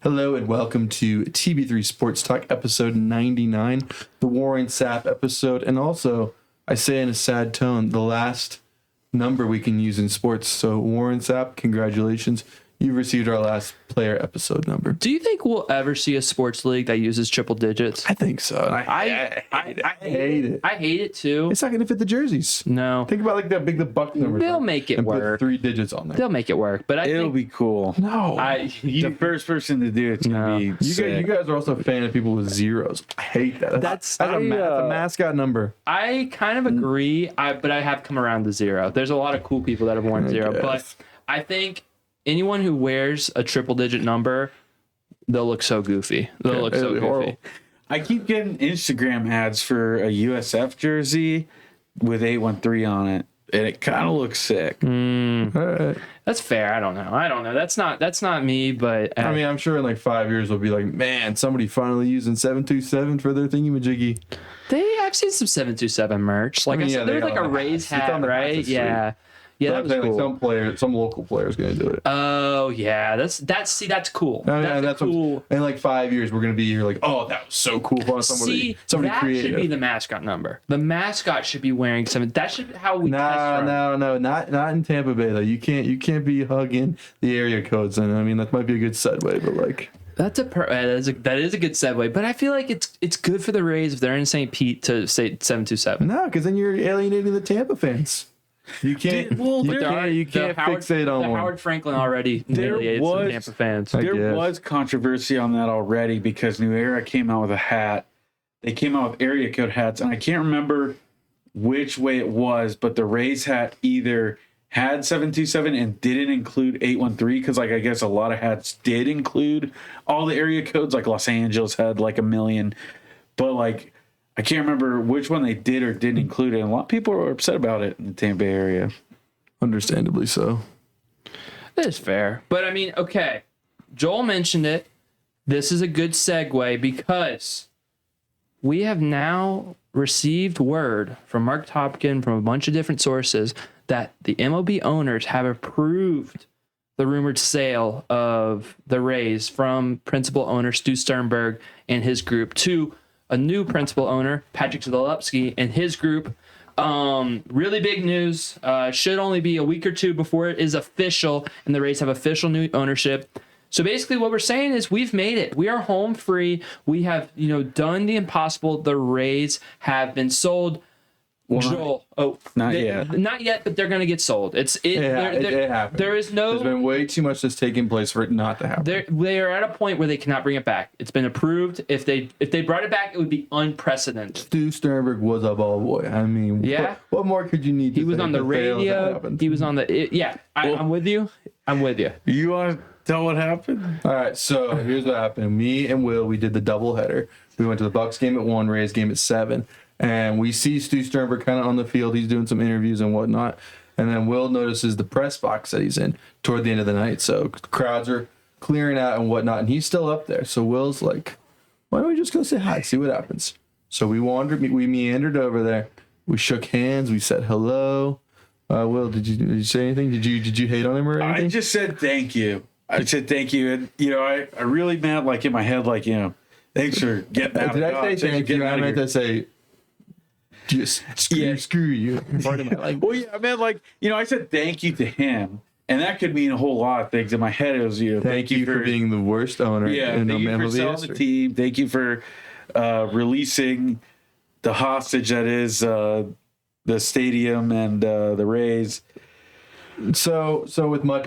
Hello and welcome to TB3 Sports Talk, episode 99, the Warren Sapp episode, and also, I say in a sad tone, the last number we can use in sports. So, Warren Sapp, congratulations. You've received our last player episode number. Do you think we'll ever see a sports league that uses triple digits? I think so. I hate it. I hate it too. It's not going to fit the jerseys. No. Think about like that big the Bucs numbers. They'll make it and work. Put 3 digits on there. They'll make it work, but It'll be cool. No. The first person to do it's gonna be You guys are also a fan of people with zeros. I hate that. That's a mascot number. I kind of agree, but I have come around to 0. There's a lot of cool people that have worn 0, but I think anyone who wears a triple digit number, they'll look so goofy. They'll look so goofy. Horrible. I keep getting Instagram ads for a USF jersey with 813 on it, and it kind of looks sick. Right. That's fair. I don't know. That's not me, but I mean, I'm sure in like 5 years we'll be like, man, somebody finally using 727 for their thingy-majiggy. I've seen some 727 merch. Like I said, there was like a Raise hat, right? Yeah. Yeah, that was cool. Like some local player's gonna do it. Oh yeah, that's cool. That's cool. In like 5 years, we're gonna be here like, oh, that was so cool. Somebody that creative. Should be the mascot number. The mascot should be wearing something. That should be how we. No, not in Tampa Bay though. You can't be hugging the area codes, and I mean that might be a good segue, but like. That is a good segue, but I feel like it's good for the Rays if they're in St. Pete to say 727. No, because then you're alienating the Tampa fans. You can't. You can't fixate on one. Howard Franklin already humiliated some Tampa fans. There was controversy on that already because New Era came out with a hat. They came out with area code hats, and I can't remember which way it was, but the Rays hat either had 727 and didn't include 813 because, like, I guess a lot of hats did include all the area codes. Like Los Angeles had like 1 million, but like. I can't remember which one they did or didn't include it. And a lot of people were upset about it in the Tampa Bay area. Understandably so. That is fair. But, I mean, okay. Joel mentioned it. This is a good segue because we have now received word from Mark Topkin from a bunch of different sources that the MLB owners have approved the rumored sale of the Rays from principal owner Stu Sternberg and his group to a new principal owner, Patrick Zalewski, and his group. Really big news. Should only be a week or two before it is official, and the Rays have official new ownership. So basically what we're saying is we've made it. We are home free. We have, done the impossible. The Rays have been sold. Joel. Not yet, but they're going to get sold. It happened. There is no. There's been way too much that's taking place for it not to happen. They are at a point where they cannot bring it back. It's been approved. If they brought it back, it would be unprecedented. Stu Sternberg was a ball boy. I mean, yeah. What more could you need? He was on the radio. He was on the. I'm with you. You want to tell what happened? All right. So here's what happened. Me and Will, we did the doubleheader. We went to the Bucs game at 1, Rays game at 7. And we see Stu Sternberg kind of on the field. He's doing some interviews and whatnot. And then Will notices the press box that he's in toward the end of the night. So crowds are clearing out and whatnot. And he's still up there. So Will's like, why don't we just go say hi, see what happens? So we meandered over there. We shook hands. We said hello. Will, did you say anything? Did you hate on him or anything? I just said thank you. And, I really meant like in my head, like, thanks for getting out. Did I say thank you? I meant to say, just screw you. Part of my life. Well, yeah, I meant like, I said thank you to him, and that could mean a whole lot of things. In my head, it was, thank you for being the worst owner in the MLB history. Selling the team. Thank you for releasing the hostage that is the stadium and the Rays. So with much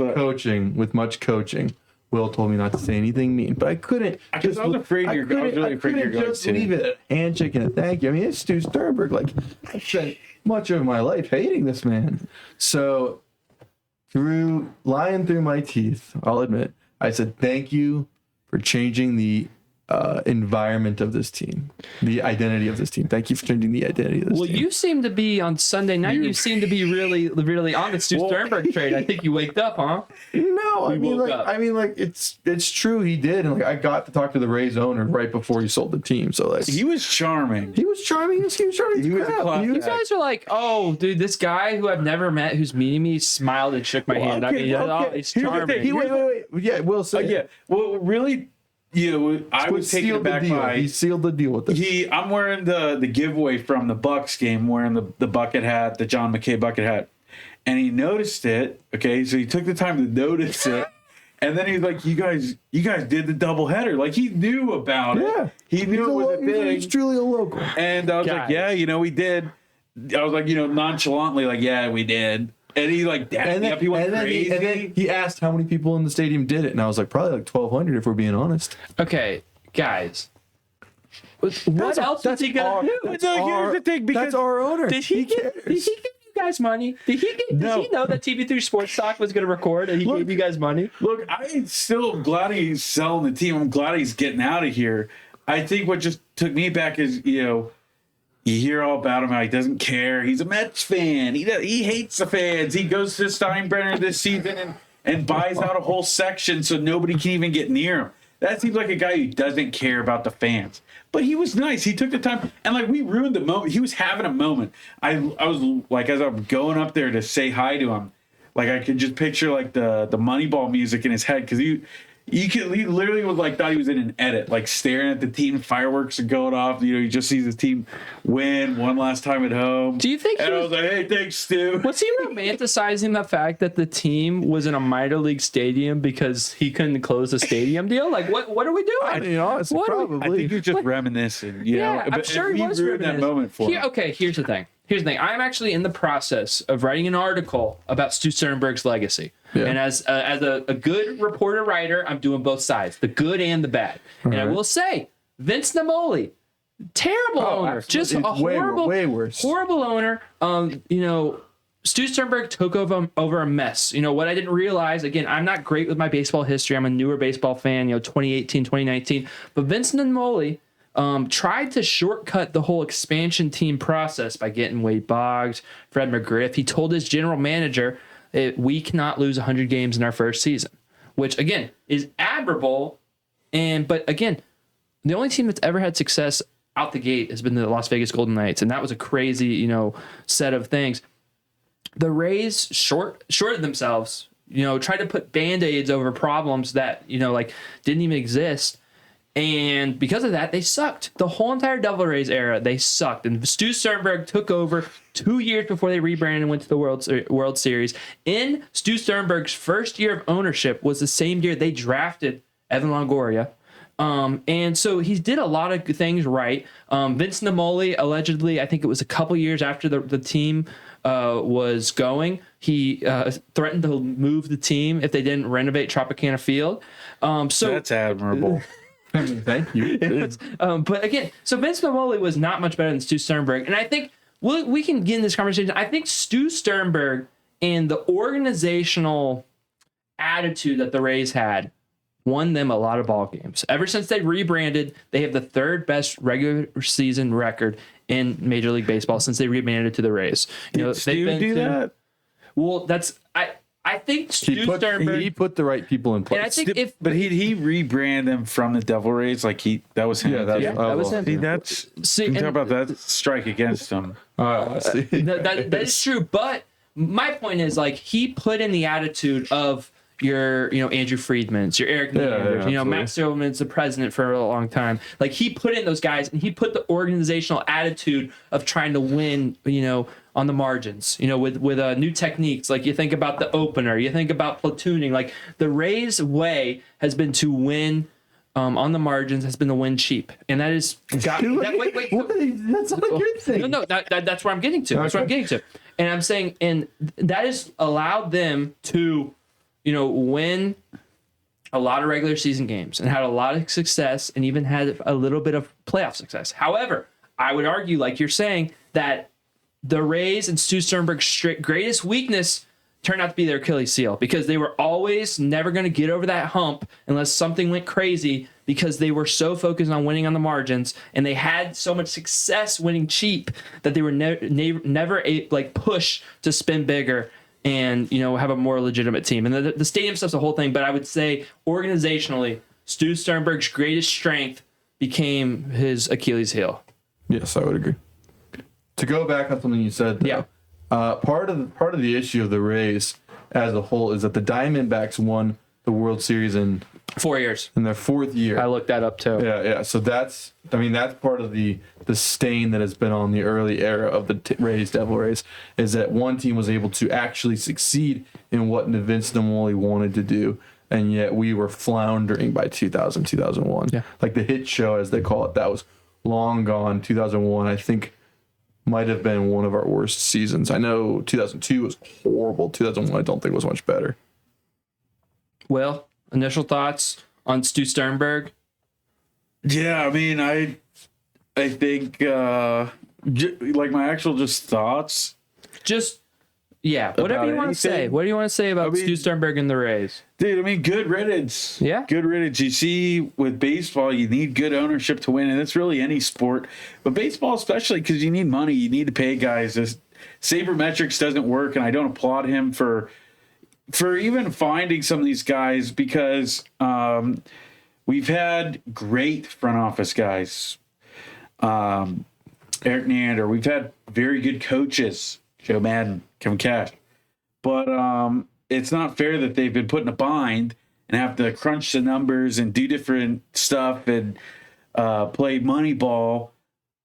coaching, Will told me not to say anything mean, but I couldn't. Because I was afraid I was really afraid you're going to leave it a handshake and a thank you. I mean, it's Stu Sternberg. Like, I spent much of my life hating this man. So, lying through my teeth, I'll admit, I said thank you for changing the environment of this team, the identity of this team. Thank you for changing the identity of this team. Well, you seem to be on Sunday night. You seem to be really, really on the Stu Sternberg trade. I think you waked up, huh? No, I mean, it's true. He did, and like I got to talk to the Rays owner right before he sold the team. So like, he was charming. He was charming. He was you guys are like, oh, dude, this guy who I've never met, who's meeting me, smiled and shook my hand. Okay, I mean, it's charming. Wait. Yeah, Will say. Well, really. I was taken sealed the aback deal. by He sealed the deal with this. I'm wearing the giveaway from the Bucs game, wearing the bucket hat, the John McKay bucket hat, and he noticed it. Okay, so he took the time to notice it, and then he's like, "You guys did the doubleheader." Like he knew about Yeah. it. He knew it was a thing. He's truly a local. And I was like, Guys. "Yeah, we did." I was like, nonchalantly, like, "Yeah, we did." And he like dapped me up. He went crazy. and then he asked how many people in the stadium did it, and I was like, probably like 1,200 if we're being honest. Okay, guys. What else is he gonna do? Here's the thing, because That's our owner. Did he give you guys money? Did he know that TV3 Sports Talk was going to record and he gave you guys money? Look, I'm still glad he's selling the team. I'm glad he's getting out of here. I think what just took me back is, you hear all about him, how he doesn't care. He's a Mets fan. He hates the fans. He goes to Steinbrenner this season and buys out a whole section so nobody can even get near him. That seems like a guy who doesn't care about the fans. But he was nice. He took the time. And, we ruined the moment. He was having a moment. I was, as I'm going up there to say hi to him, I could just picture, the Moneyball music in his head. Because he literally was, thought he was in an edit. Staring at the team. Fireworks are going off. He just sees his team win one last time at home. Do you think And I was like, hey, thanks, Stu. Was he romanticizing the fact that the team was in a minor league stadium because he couldn't close the stadium deal? What are we doing? I mean, honestly, What are we- probably. I think you're just reminiscing. Yeah, I'm But sure he we was ruined that reminiscing. moment for him. Okay, here's the thing. I'm actually in the process of writing an article about Stu Sternberg's legacy. Yeah. And as a good reporter writer, I'm doing both sides, the good and the bad. And I right. will say, Vince Namoli, terrible owner, absolutely. just a It's way- horrible, way worse. horrible owner. Stu Sternberg took over a mess. What I didn't realize, again, I'm not great with my baseball history. I'm a newer baseball fan, 2018, 2019. But Vince Namoli tried to shortcut the whole expansion team process by getting Wade Boggs, Fred McGriff. He told his general manager, we cannot lose 100 games in our first season, which, again, is admirable. But, again, the only team that's ever had success out the gate has been the Las Vegas Golden Knights, and that was a crazy, set of things. The Rays shorted themselves, tried to put Band-Aids over problems that, didn't even exist. And because of that, they sucked. The whole entire Devil Rays era, they sucked. And Stu Sternberg took over 2 years before they rebranded and went to the World Series. In Stu Sternberg's first year of ownership was the same year they drafted Evan Longoria. And so he did a lot of things right. Vince Namoli, allegedly, I think it was a couple years after the team was going, he threatened to move the team if they didn't renovate Tropicana Field. So That's admirable. I mean, thank you. but again, so Vince Namoli was not much better than Stu Sternberg. And I think we can get in this conversation. I think Stu Sternberg and the organizational attitude that the Rays had won them a lot of ball games. Ever since they rebranded, they have the third best regular season record in Major League Baseball since they rebranded to the Rays. Did Stu do that? Well, I think Stu Sternberg. He put the right people in place. And I think But he rebrand them from the Devil Rays that was him. Yeah, that was him. See, that's See, you talk and- about that strike against him. see. that is true. But my point is, he put in the attitude of your, Andrew Friedman's, your Eric Neanders, absolutely. Max Silverman's the president for a long time. He put in those guys, and he put the organizational attitude of trying to win, on the margins, with new techniques. You think about the opener, you think about platooning. The Rays' way has been to win on the margins, has been to win cheap, and that is wait. That's not a good thing. No, that's where I'm getting to. That's where I'm getting to. And I'm saying, and that has allowed them to, win a lot of regular season games and had a lot of success and even had a little bit of playoff success. However, I would argue, like you're saying, that the Rays and Stu Sternberg's greatest weakness turned out to be their Achilles heel, because they were always never going to get over that hump unless something went crazy, because they were so focused on winning on the margins, and they had so much success winning cheap that they were never push to spin bigger and have a more legitimate team. And the stadium stuff's the whole thing, but I would say organizationally, Stu Sternberg's greatest strength became his Achilles heel. Yes, I would agree. To go back on something you said, though, Yeah. part of the issue of the Rays as a whole is that the Diamondbacks won the World Series in 4 years. in their fourth year. I looked that up too. Yeah. So that's part of the stain that has been on the early era of the Rays, Devil Rays, is that one team was able to actually succeed in what Vince Naimoli wanted to do, and yet we were floundering by 2000, 2001. Yeah. Like the hit show, as they call it, that was long gone. 2001, I think, might have been one of our worst seasons. I know 2002 was horrible. 2001, I don't think was much better. Well, Initial thoughts on Stu Sternberg? yeah, I mean, I think like my actual just thoughts. Just, yeah, whatever About you want to say. anything? What do you want to say about Stu Sternberg and the Rays? Dude, I mean, good riddance. Yeah. Good riddance. You see, with baseball, you need good ownership to win, and it's really any sport. But baseball, especially, because you need money. You need to pay guys. This sabermetrics doesn't work, and I don't applaud him for even finding some of these guys, because we've had great front office guys. Eric Neander. We've had very good coaches. Joe Madden, Kevin Cash. But it's not fair that they've been put in a bind and have to crunch the numbers and do different stuff and play money ball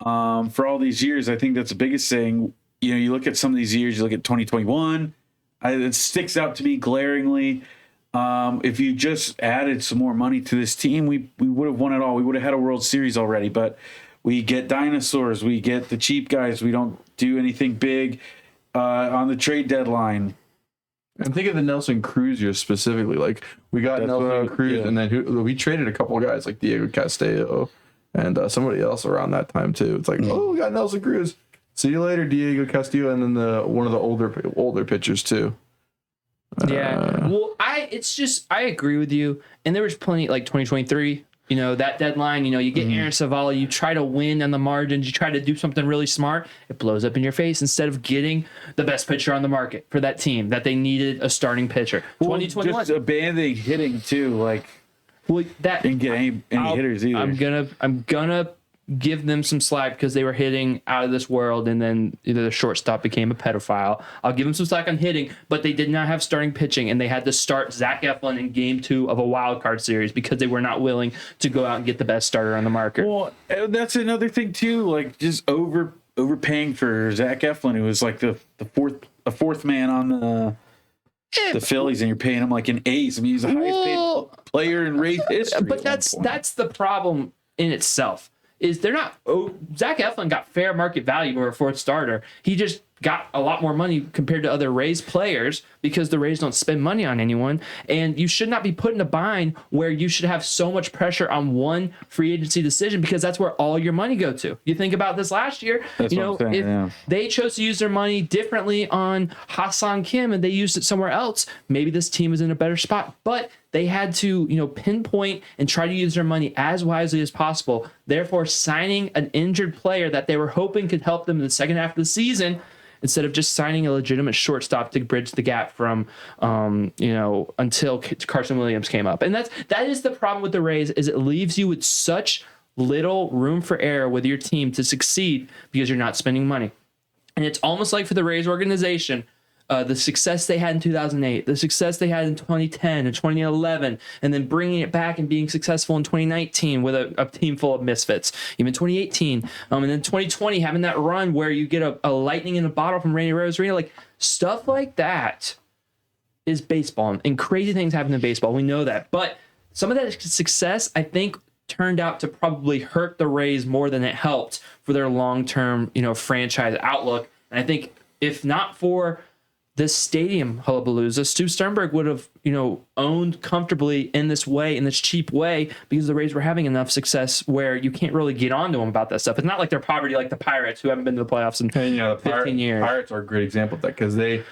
for all these years. I think that's the biggest thing. You know, you look at some of these years, you look at 2021, it sticks out to me glaringly. If you just added some more money to this team, we would have won it all. We would have had a World Series already, but we get dinosaurs. We get the cheap guys. We don't do anything big on the trade deadline. And think of the Nelson Cruz year specifically. Like, we got Nelson Cruz, and then we traded a couple of guys like Diego Castillo and somebody else around that time too. It's like, oh, we got Nelson Cruz. See you later, Diego Castillo, and then one of the older pitchers too. Yeah. Well, I agree with you. And there was plenty, like 2023, you know, that deadline, you know, you get Aaron Savala, you try to win on the margins, you try to do something really smart, it blows up in your face instead of getting the best pitcher on the market for that team that they needed a starting pitcher. 2021. Just abandoning hitting too, like, well, that didn't get any hitters either. I'm gonna give them some slack because they were hitting out of this world, and then either the shortstop became a pedophile. I'll give them some slack on hitting, but they did not have starting pitching, and they had to start Zach Eflin in game 2 of a wild card series because they were not willing to go out and get the best starter on the market. Well, that's another thing too, like just overpaying for Zach Eflin, who was like the fourth man on the Phillies, and you're paying him like an ace. I mean, he's the highest paid player in Rays history. But that's the problem in itself. Is they're not. Zach Eflin got fair market value for a fourth starter. He just got a lot more money compared to other Rays players because the Rays don't spend money on anyone. And you should not be put in a bind where you should have so much pressure on one free agency decision because that's where all your money go to. You think about this last year. That's you know, what I'm saying, if they chose to use their money differently on Hassan Kim and they used it somewhere else, maybe this team is in a better spot. But they had to, you know, pinpoint and try to use their money as wisely as possible. Therefore, signing an injured player that they were hoping could help them in the second half of the season, instead of just signing a legitimate shortstop to bridge the gap from, you know, until Carson Williams came up. And that is the problem with the Rays, is it leaves you with such little room for error with your team to succeed because you're not spending money. And it's almost like for the Rays organization, the success they had in 2008, the success they had in 2010 and 2011, and then bringing it back and being successful in 2019 with a team full of misfits, even 2018, and then 2020 having that run where you get a lightning in a bottle from Randy Rosarina, like stuff like that is baseball, and crazy things happen in baseball. We know that, but some of that success, I think, turned out to probably hurt the Rays more than it helped for their long-term, you know, franchise outlook. And I think if not for this stadium hullabalooza, Stu Sternberg would have, you know, owned comfortably in this way, in this cheap way, because the Rays were having enough success where you can't really get on to them about that stuff. It's not like they're poverty like the Pirates, who haven't been to the playoffs in 15 years. Pirates are a great example of that because they,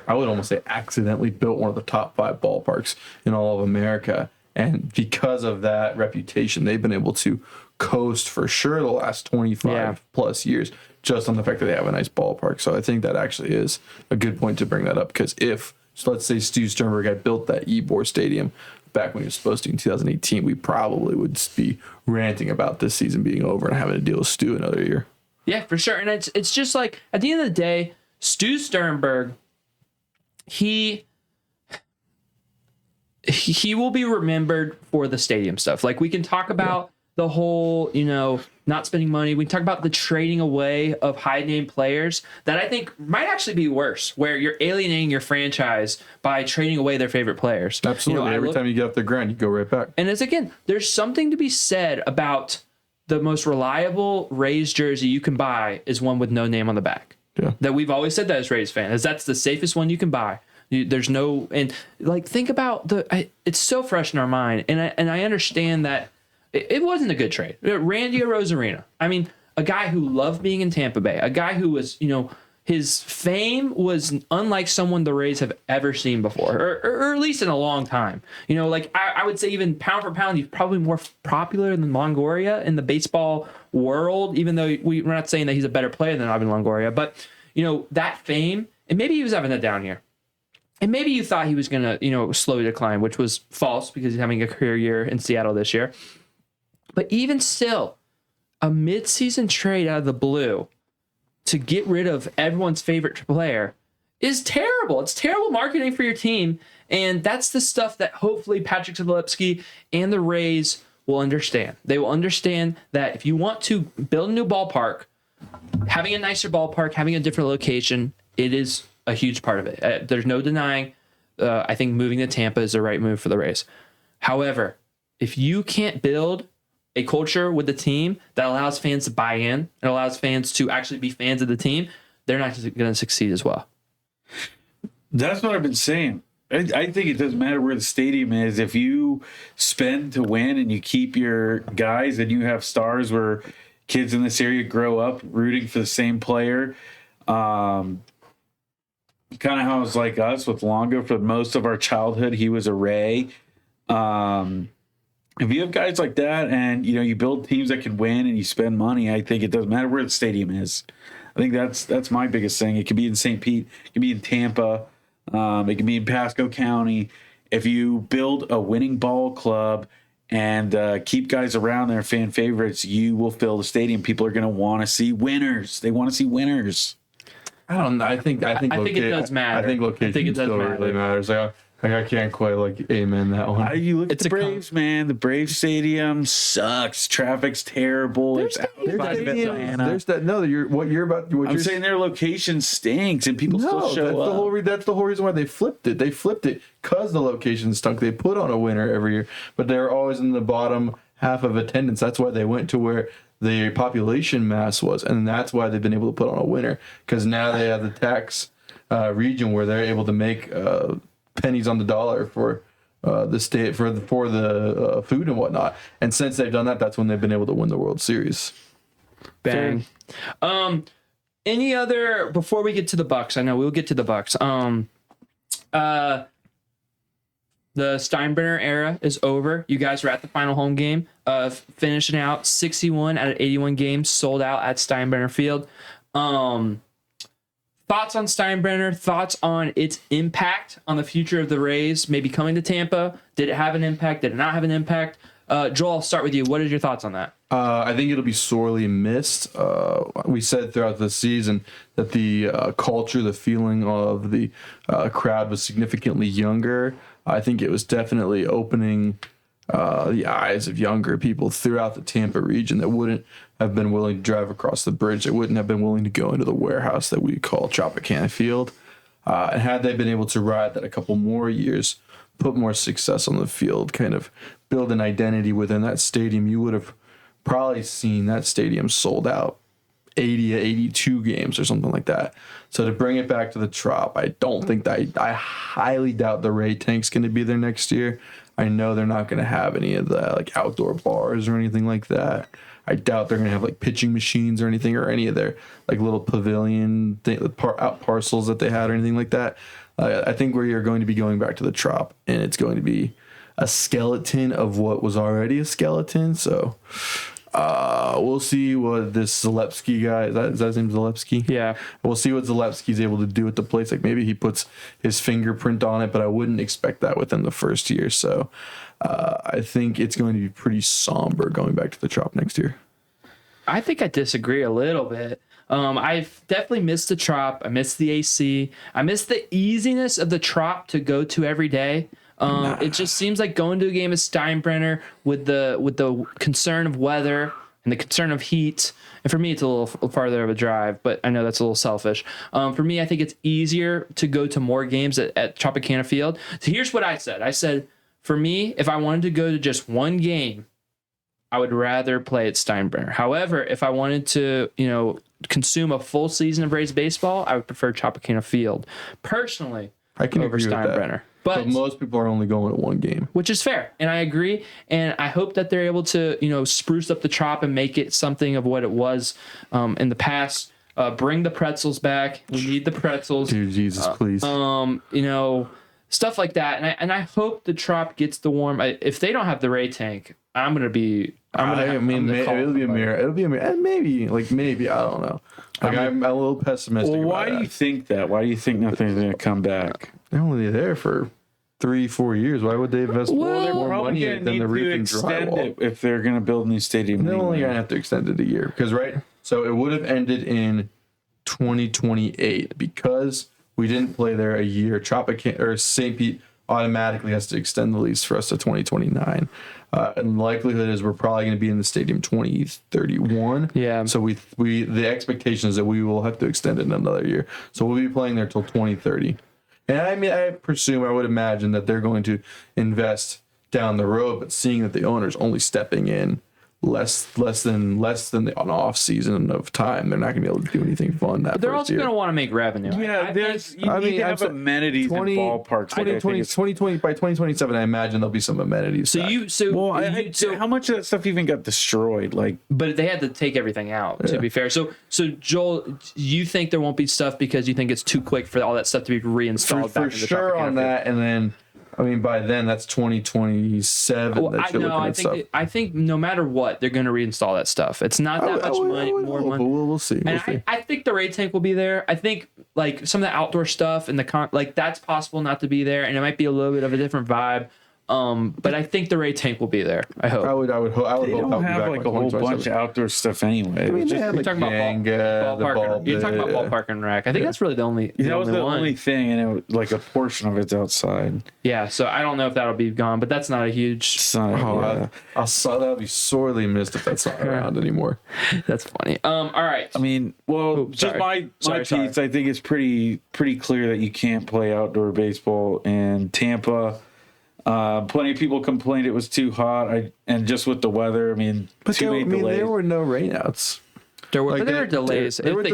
I would almost say, accidentally built one of the top 5 ballparks in all of America. And because of that reputation, they've been able to coast for sure the last 25 plus years, just on the fact that they have a nice ballpark. So I think that actually is a good point to bring that up, because if, so let's say Stu Sternberg had built that Ybor Stadium back when he was supposed to in 2018, we probably would be ranting about this season being over and having to deal with Stu another year. Yeah, for sure. And it's just like, at the end of the day, Stu Sternberg, he will be remembered for the stadium stuff. Like, we can talk about the whole, not spending money. We can talk about the trading away of high name players that I think might actually be worse, where you're alienating your franchise by trading away their favorite players. Absolutely. Every time you get off the ground, you go right back. And again, there's something to be said about the most reliable Rays jersey you can buy is one with no name on the back. Yeah. That we've always said that as Rays fans, that's the safest one you can buy. There's no, and like, think about it's so fresh in our mind. And I understand that it wasn't a good trade. Randy Arozarena, I mean, a guy who loved being in Tampa Bay, a guy who was, his fame was unlike someone the Rays have ever seen before, or at least in a long time. Like, I would say even pound for pound, he's probably more popular than Longoria in the baseball world, even though we're not saying that he's a better player than Ivan Longoria. But, that fame, and maybe he was having that down here. And maybe you thought he was going to, slowly decline, which was false because he's having a career year in Seattle this year. But even still, a midseason trade out of the blue to get rid of everyone's favorite player is terrible. It's terrible marketing for your team. And that's the stuff that hopefully Patrick Zalewski and the Rays will understand. They will understand that if you want to build a new ballpark, having a nicer ballpark, having a different location, it is a huge part of it. There's no denying. I think moving to Tampa is the right move for the Rays. However, if you can't build a culture with the team that allows fans to buy in and allows fans to actually be fans of the team, they're not going to succeed as well. That's what I've been saying. I think it doesn't matter where the stadium is. If you spend to win and you keep your guys and you have stars where kids in this area grow up rooting for the same player, kind of how it was like us with Longo for most of our childhood. He was a Ray. If you have guys like that and, you build teams that can win and you spend money, I think it doesn't matter where the stadium is. I think that's my biggest thing. It could be in St. Pete. It could be in Tampa. It could be in Pasco County. If you build a winning ball club and keep guys around there, fan favorites, you will fill the stadium. People are going to want to see winners. They want to see winners. I don't know. I think it does matter. I think location still really matters. I can't quite amen that one. You look at the Braves, man. The Braves stadium sucks. Traffic's terrible. There's that. No, I'm saying their location stinks, and people still show up. That's the whole reason why they flipped it. They flipped it because the location stunk. They put on a winner every year, but they're always in the bottom half of attendance. That's why they went to where the population mass was, and that's why they've been able to put on a winner, because now they have the tax region where they're able to make pennies on the dollar for the state for the food and whatnot. And since they've done that, that's when they've been able to win the World Series. Bang. Any other, before we get to the Bucs? I know we'll get to the Bucs. The Steinbrenner era is over. You guys were at the final home game of finishing out 61 out of 81 games sold out at Steinbrenner Field. Thoughts on Steinbrenner? Thoughts on its impact on the future of the Rays? Maybe coming to Tampa. Did it have an impact? Did it not have an impact? Joel, I'll start with you. What are your thoughts on that? I think it'll be sorely missed. We said throughout the season that the culture, the feeling of the crowd was significantly younger. I think it was definitely opening the eyes of younger people throughout the Tampa region that wouldn't have been willing to drive across the bridge, that wouldn't have been willing to go into the warehouse that we call Tropicana Field. And had they been able to ride that a couple more years, put more success on the field, kind of build an identity within that stadium, you would have probably seen that stadium sold out 80 to 82 games or something like that. So to bring it back to the Trop, I don't think that I highly doubt the Ray Tank's going to be there next year. I know they're not going to have any of the outdoor bars or anything like that. I doubt they're going to have pitching machines or anything, or any of their little pavilion out parcels that they had or anything like that. I think we are going to be going back to the Trop, and it's going to be a skeleton of what was already a skeleton. So we'll see what this Zalewski guy, is that his name, Zalewski? Yeah. We'll see what Zalewski's able to do with the place. Maybe he puts his fingerprint on it, but I wouldn't expect that within the first year. So I think it's going to be pretty somber going back to the Trop next year. I think I disagree a little bit. I've definitely missed the Trop. I miss the AC. I miss the easiness of the Trop to go to every day. It just seems like going to a game of Steinbrenner with the concern of weather and the concern of heat. And for me, it's a little farther of a drive, but I know that's a little selfish. For me, I think it's easier to go to more games at Tropicana Field. So here's what I said. I said, for me, if I wanted to go to just one game, I would rather play at Steinbrenner. However, if I wanted to, consume a full season of Rays baseball, I would prefer Tropicana Field. Personally, I can over agree with Steinbrenner. that. But most people are only going to one game, which is fair, and I agree. And I hope that they're able to, spruce up the Trop and make it something of what it was in the past. Bring the pretzels back. We need the pretzels. Dude, Jesus, please. Stuff like that. And I hope the Trop gets the warm. If they don't have the Ray tank, I'm gonna be. It'll be a mirror. It'll be a mirror, and maybe I don't know. I'm a little pessimistic. Well, why do you think that? Why do you think nothing's going to come back? They're only there for 3-4 years. Why would they invest more money They're than probably the going to roof and extend drywall? it if they're going to build a new stadium. They're only anyway. gonna have to extend it a year because so it would have ended in 2028 because we didn't play there a year. St. Pete automatically has to extend the lease for us to 2029. And the likelihood is we're probably going to be in the stadium 2031. Yeah. So the expectation is that we will have to extend it another year. So we'll be playing there till 2030. And I would imagine that they're going to invest down the road, but seeing that the owner's only stepping in less than the off season of time, they're not going to be able to do anything fun that. But they're first also year. going to want to make revenue. Yeah, you need to have amenities in ballparks. 2020 by 2027, I imagine there'll be some amenities. How much of that stuff even got destroyed? But they had to take everything out. To be fair, so Joel, you think there won't be stuff because you think it's too quick for all that stuff to be reinstalled for sure on that, and then. By then that's 2027. Well, I think no matter what, they're going to reinstall that stuff. It's not that much money, more money. We'll see. I think the Ray tank will be there. I think some of the outdoor stuff and that's possible not to be there, and it might be a little bit of a different vibe. But I think the Ray tank will be there. I hope. I would hope. They don't have a whole bunch of outdoor stuff anyway. You're talking about ballpark and rec. I think that's really the only. That was the only thing, and a portion of it's outside. Yeah, so I don't know if that'll be gone, but that's not a huge. That'll be sorely missed if that's not around anymore. That's funny. All right. My piece. I think it's pretty clear that you can't play outdoor baseball in Tampa. Plenty of people complained it was too hot. And just with the weather, there were no rainouts. There were delays. There were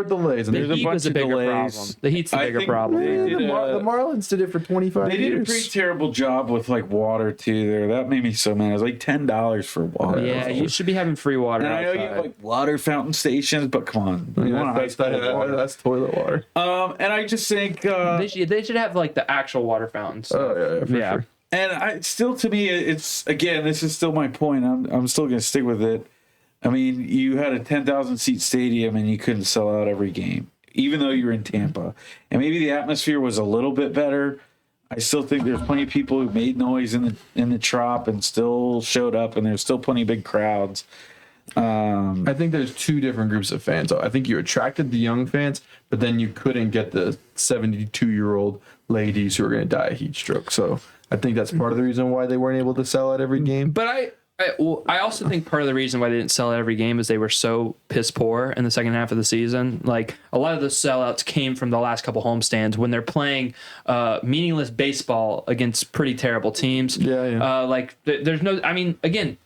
delays, and the heat was a bigger problem. The heat's a bigger problem. The Marlins did it for 25 years. They did a pretty terrible job with water too. That made me so mad. It was $10 for water. Yeah, you should be having free water. And I know you have water fountain stations, but come on, that's toilet water. And I just think they should have the actual water fountains. Oh yeah, for sure. And to me, it's again, this is still my point. I'm still going to stick with it. You had a 10,000 seat stadium and you couldn't sell out every game, even though you were in Tampa. And maybe the atmosphere was a little bit better. I still think there's plenty of people who made noise in the Trop and still showed up, and there's still plenty of big crowds. I think there's two different groups of fans. I think you attracted the young fans, but then you couldn't get the 72-year-old ladies who are going to die of heat stroke. So I think that's part of the reason why they weren't able to sell out every game. But I also think part of the reason why they didn't sell out every game is they were so piss poor in the second half of the season. A lot of the sellouts came from the last couple homestands when they're playing meaningless baseball against pretty terrible teams. Yeah. There's no. Again.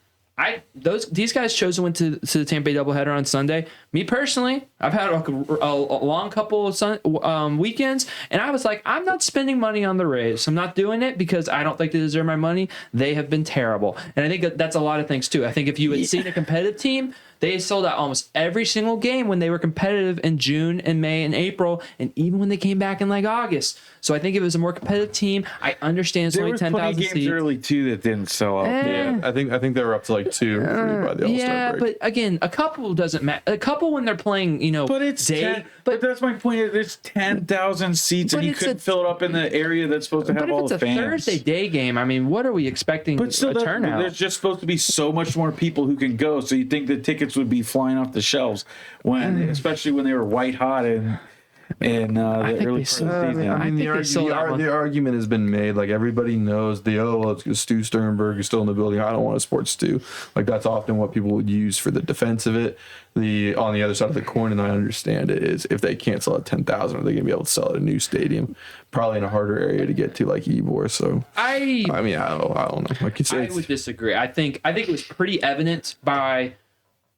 These guys chose to went to the Tampa Bay doubleheader on Sunday. Me personally, I've had a long couple of weekends, and I was like, I'm not spending money on the Rays. I'm not doing it because I don't think they deserve my money. They have been terrible, and I think that's a lot of things too. I think if you had seen a competitive team, they sold out almost every single game when they were competitive in June and May and April, and even when they came back in August. So I think if it was a more competitive team, I understand it's only 10,000 seats. Games early too that didn't sell out. Yeah, I think they were up to 2 or 3 by the All-Star break. But again, a couple doesn't matter. A couple when they're playing, But it's but that's my point. It's 10,000 seats, and you couldn't fill it up in the area that's supposed to have all the fans. But if it's a Thursday day game, what are we expecting? But still, a turnout? There's just supposed to be so much more people who can go. So you think the tickets would be flying off the shelves when, especially when they were white hot and. in the think early they part of the season. I think they sold that one. the argument has been made. Like everybody knows well, it's 'cause Stu Sternberg is still in the building. I don't want to support Stu. Like that's often what people would use for the defense of it. On the other side of the coin, and I understand it, is if they can't sell at 10,000, are they going to be able to sell at a new stadium? Probably in a harder area to get to, like Ybor. So I mean, I don't know. Like I would disagree. I think it was pretty evident by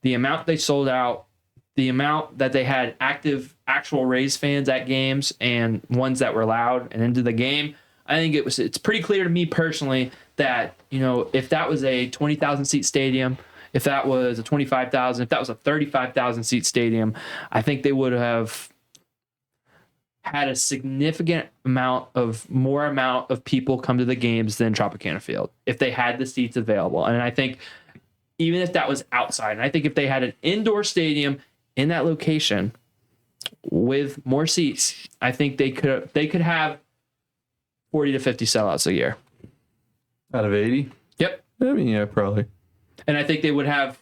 the amount they sold out, the amount that they had actual Rays fans at games, and ones that were loud and into the game. I think it's pretty clear to me personally that, if that was a 20,000 seat stadium, if that was a 25,000, if that was a 35,000 seat stadium, I think they would have had a significant amount of people come to the games than Tropicana Field if they had the seats available. And I think even if that was outside, and I think if they had an indoor stadium in that location with more seats, I think they could have 40 to 50 sellouts a year. Out of 80? Yep. I mean, yeah, probably. And I think they would have,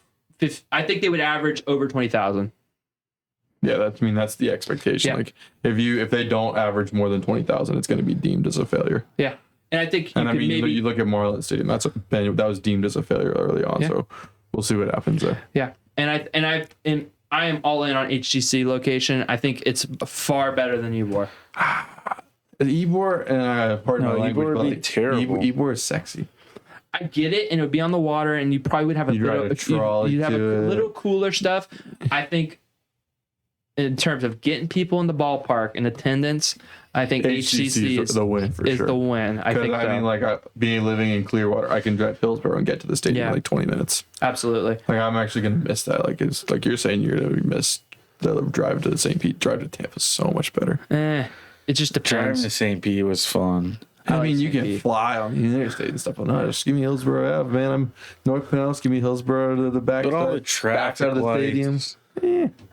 I think they would average over 20,000. Yeah, that's the expectation. Yeah. Like if they don't average more than 20,000, it's going to be deemed as a failure. Yeah. And I think you look at Marlins Stadium, that was deemed as a failure early on. Yeah. So we'll see what happens there. Yeah. And I am all in on HGC location. I think it's far better than Ybor. Ybor, pardon my language, Ybor would be terrible. Ybor is sexy. I get it, and it would be on the water, and you probably would have a little cooler stuff. I think in terms of getting people in the ballpark and attendance, I think HCC is the win for sure. The win. I think. I mean, like living in Clearwater, I can drive Hillsborough and get to the stadium in like 20 minutes. Absolutely. Like I'm actually gonna miss that. Like it's like you're saying, you're gonna miss the drive to the St. Pete. Drive to Tampa is so much better. It just depends. Driving to St. Pete was fun. I mean, you can fly on the interstate and stuff. No, just give me Hillsborough Ave, man. I'm North Pinellas. Give me Hillsborough to the back. But all the traffic of the stadiums.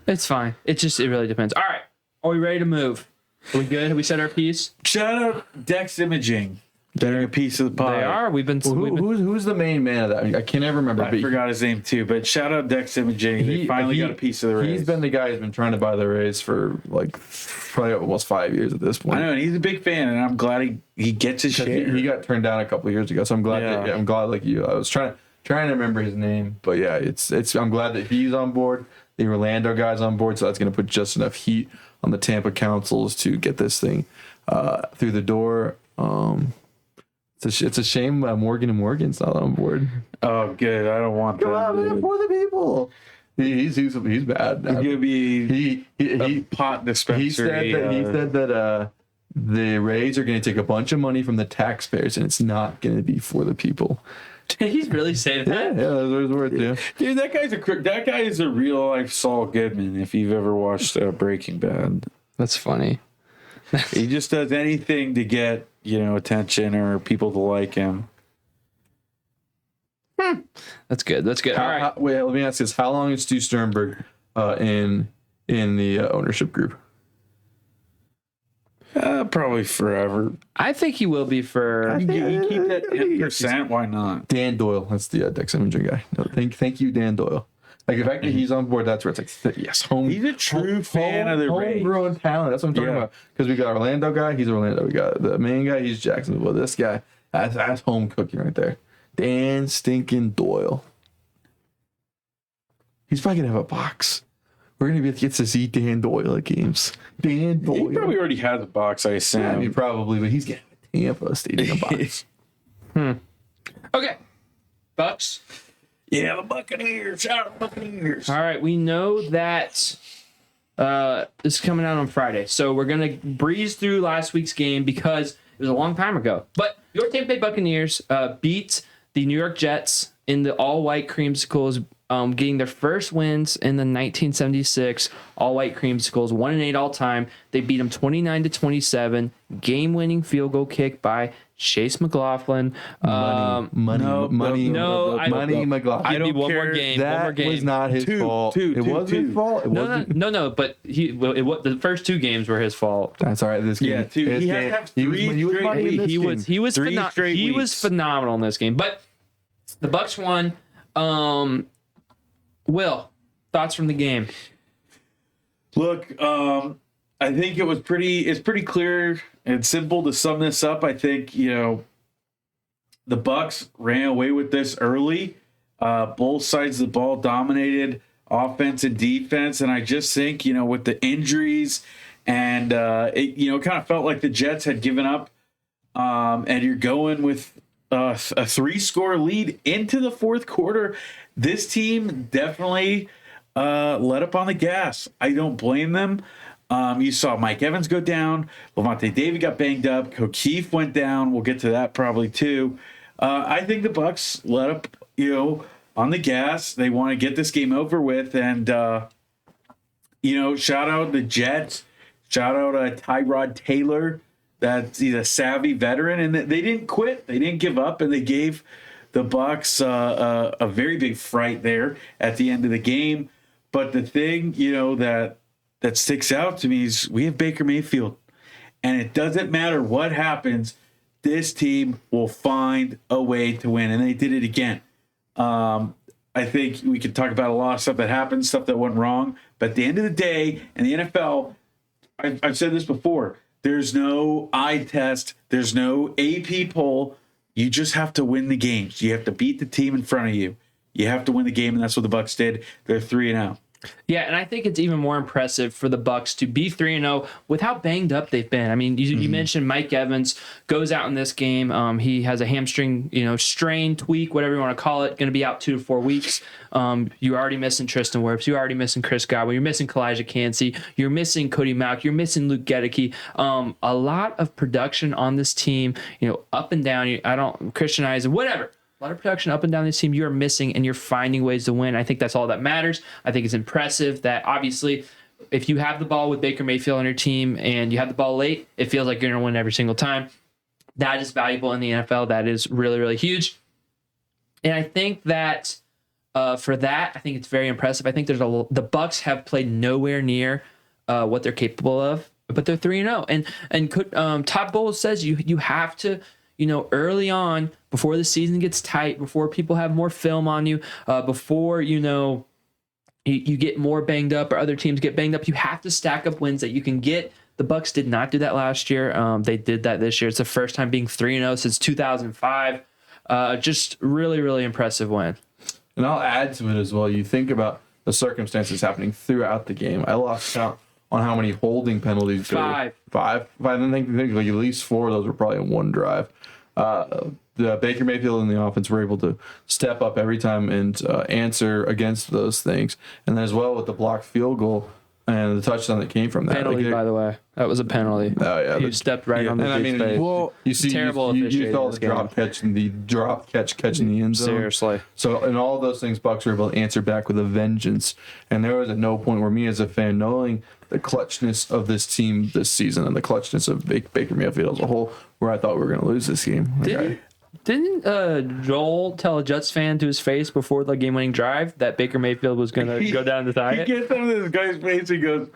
It's fine. It really depends. All right, are we ready to move? Are we good? Have we said our piece? Shout out Dex Imaging. They're a piece of the pie. They are. Who's the main man of that? I can't ever remember. I forgot his name too. But shout out Dex Imaging. They finally got a piece of the Rays. He's been the guy who's been trying to buy the Rays for like probably almost 5 years at this point. I know, and he's a big fan, and I'm glad he gets his share. He got turned down a couple of years ago, so I'm glad. I'm glad, like you. I was trying to remember his name, but yeah, it's. I'm glad that he's on board. The Orlando guy's on board, so that's going to put just enough heat on the Tampa Councils to get this thing through the door. It's a shame Morgan & Morgan's not on board. Oh, good. I don't want that. Come on, man, for the people. He's bad. He's gonna be a pot dispensary. He said that the Rays are going to take a bunch of money from the taxpayers, and it's not going to be for the people. Did he really say that? Yeah, those are his words. Yeah, dude, that guy is a real life Saul Goodman. If you've ever watched Breaking Bad, that's funny. He just does anything to get attention or people to like him. That's good. All right. Wait, let me ask this: how long is Stu Sternberg in the ownership group? Probably forever. I think he will be for. You keep that 10%. Why not? Dan Doyle, that's the Dex Imaging guy. No, thank you, Dan Doyle. Like the fact that he's on board, that's where it's like yes, he's a true fan of the Rays. Homegrown talent. That's what I'm talking about. Because we got Orlando guy, he's Orlando. We got the main guy, he's Jacksonville. This guy, that's home cooking right there. Dan stinking Doyle. He's probably gonna have a box. We're gonna get to see Dan Doyle at games. Dan Doyle. He probably already has a box, I assume. Yeah, probably, but he's getting a Tampa Stadium box. Okay, Bucs. Yeah, the Buccaneers. Shout out the Buccaneers. All right, we know that this is coming out on Friday, so we're gonna breeze through last week's game because it was a long time ago. But your Tampa Bay Buccaneers beat the New York Jets in the all-white creamsicles, getting their first wins in the 1976 all-white creamsicles, 1-8 all time. They beat them 29-27, game-winning field goal kick by Chase McLaughlin. Money McLaughlin. I don't one more game. That was not his fault. It wasn't his fault. No. But the first two games were his fault. That's all right. This game, he had to have He was phenomenal in this game. But the Bucs won. Will, thoughts from the game? Look, I think it's pretty clear and simple to sum this up. I think, the Bucs ran away with this early. Both sides of the ball dominated offense and defense. And I just think, with the injuries and it kind of felt like the Jets had given up. And you're going with a 3-score lead into the fourth quarter. This team definitely let up on the gas. I don't blame them. You saw Mike Evans go down. Levante David got banged up. O'Keefe went down. We'll get to that probably too. I think the Bucs let up, on the gas. They want to get this game over with. And, shout out the Jets. Shout out Tyrod Taylor. He's a savvy veteran. And they didn't quit. They didn't give up. And they gave the Bucs a very big fright there at the end of the game. But the thing, that sticks out to me is we have Baker Mayfield. And it doesn't matter what happens, this team will find a way to win. And they did it again. I think we could talk about a lot of stuff that happened, stuff that went wrong. But at the end of the day, in the NFL, I've said this before, there's no eye test. There's no AP poll. You just have to win the games. You have to beat the team in front of you. You have to win the game, and that's what the Bucs did. They're 3-0. Yeah, and I think it's even more impressive for the Bucs to be 3-0 with how banged up they've been. I mean, you mentioned Mike Evans goes out in this game. He has a hamstring, strain, tweak, whatever you want to call it, going to be out 2 to 4 weeks. You're already missing Tristan Wirfs. You're already missing Chris Godwin. You're missing Kalijah Cansey. You're missing Cody Mauch. You're missing Luke Gedeke. A lot of production on this team, up and down. I don't Christianize it, whatever. A lot of production up and down this team you're missing, and you're finding ways to win. I think that's all that matters. I think it's impressive that obviously if you have the ball with Baker Mayfield on your team and you have the ball late, it feels like you're going to win every single time. That is valuable in the NFL. That is really, really huge. And I think that for that, I think it's very impressive. I think the Bucs have played nowhere near what they're capable of, but they're 3-0. And Todd Bowles says you have to, early on, before the season gets tight, before people have more film on you, before, you get more banged up or other teams get banged up, you have to stack up wins that you can get. The Bucs did not do that last year. They did that this year. It's the first time being 3-0 since 2005. Just really, really impressive win. And I'll add to it as well. You think about the circumstances happening throughout the game. I lost count on how many holding penalties. Five. I think like at least 4 of those were probably in one drive. The Baker Mayfield and the offense were able to step up every time and answer against those things. And as well with the blocked field goal and the touchdown that came from that. Penalty, by the way. That was a penalty. Oh, yeah. You stepped right on the dude's face. Well, you see, terrible you saw the drop catch and the drop catch catching the end zone. Seriously. So, in all of those things, Bucs were able to answer back with a vengeance. And there was at no point where me as a fan, knowing the clutchness of this team this season and the clutchness of Baker Mayfield as a whole, where I thought we were going to lose this game. Didn't Joel tell a Jets fan to his face before the game-winning drive that Baker Mayfield was going to go down to tie it? He gets on this guy's face and goes,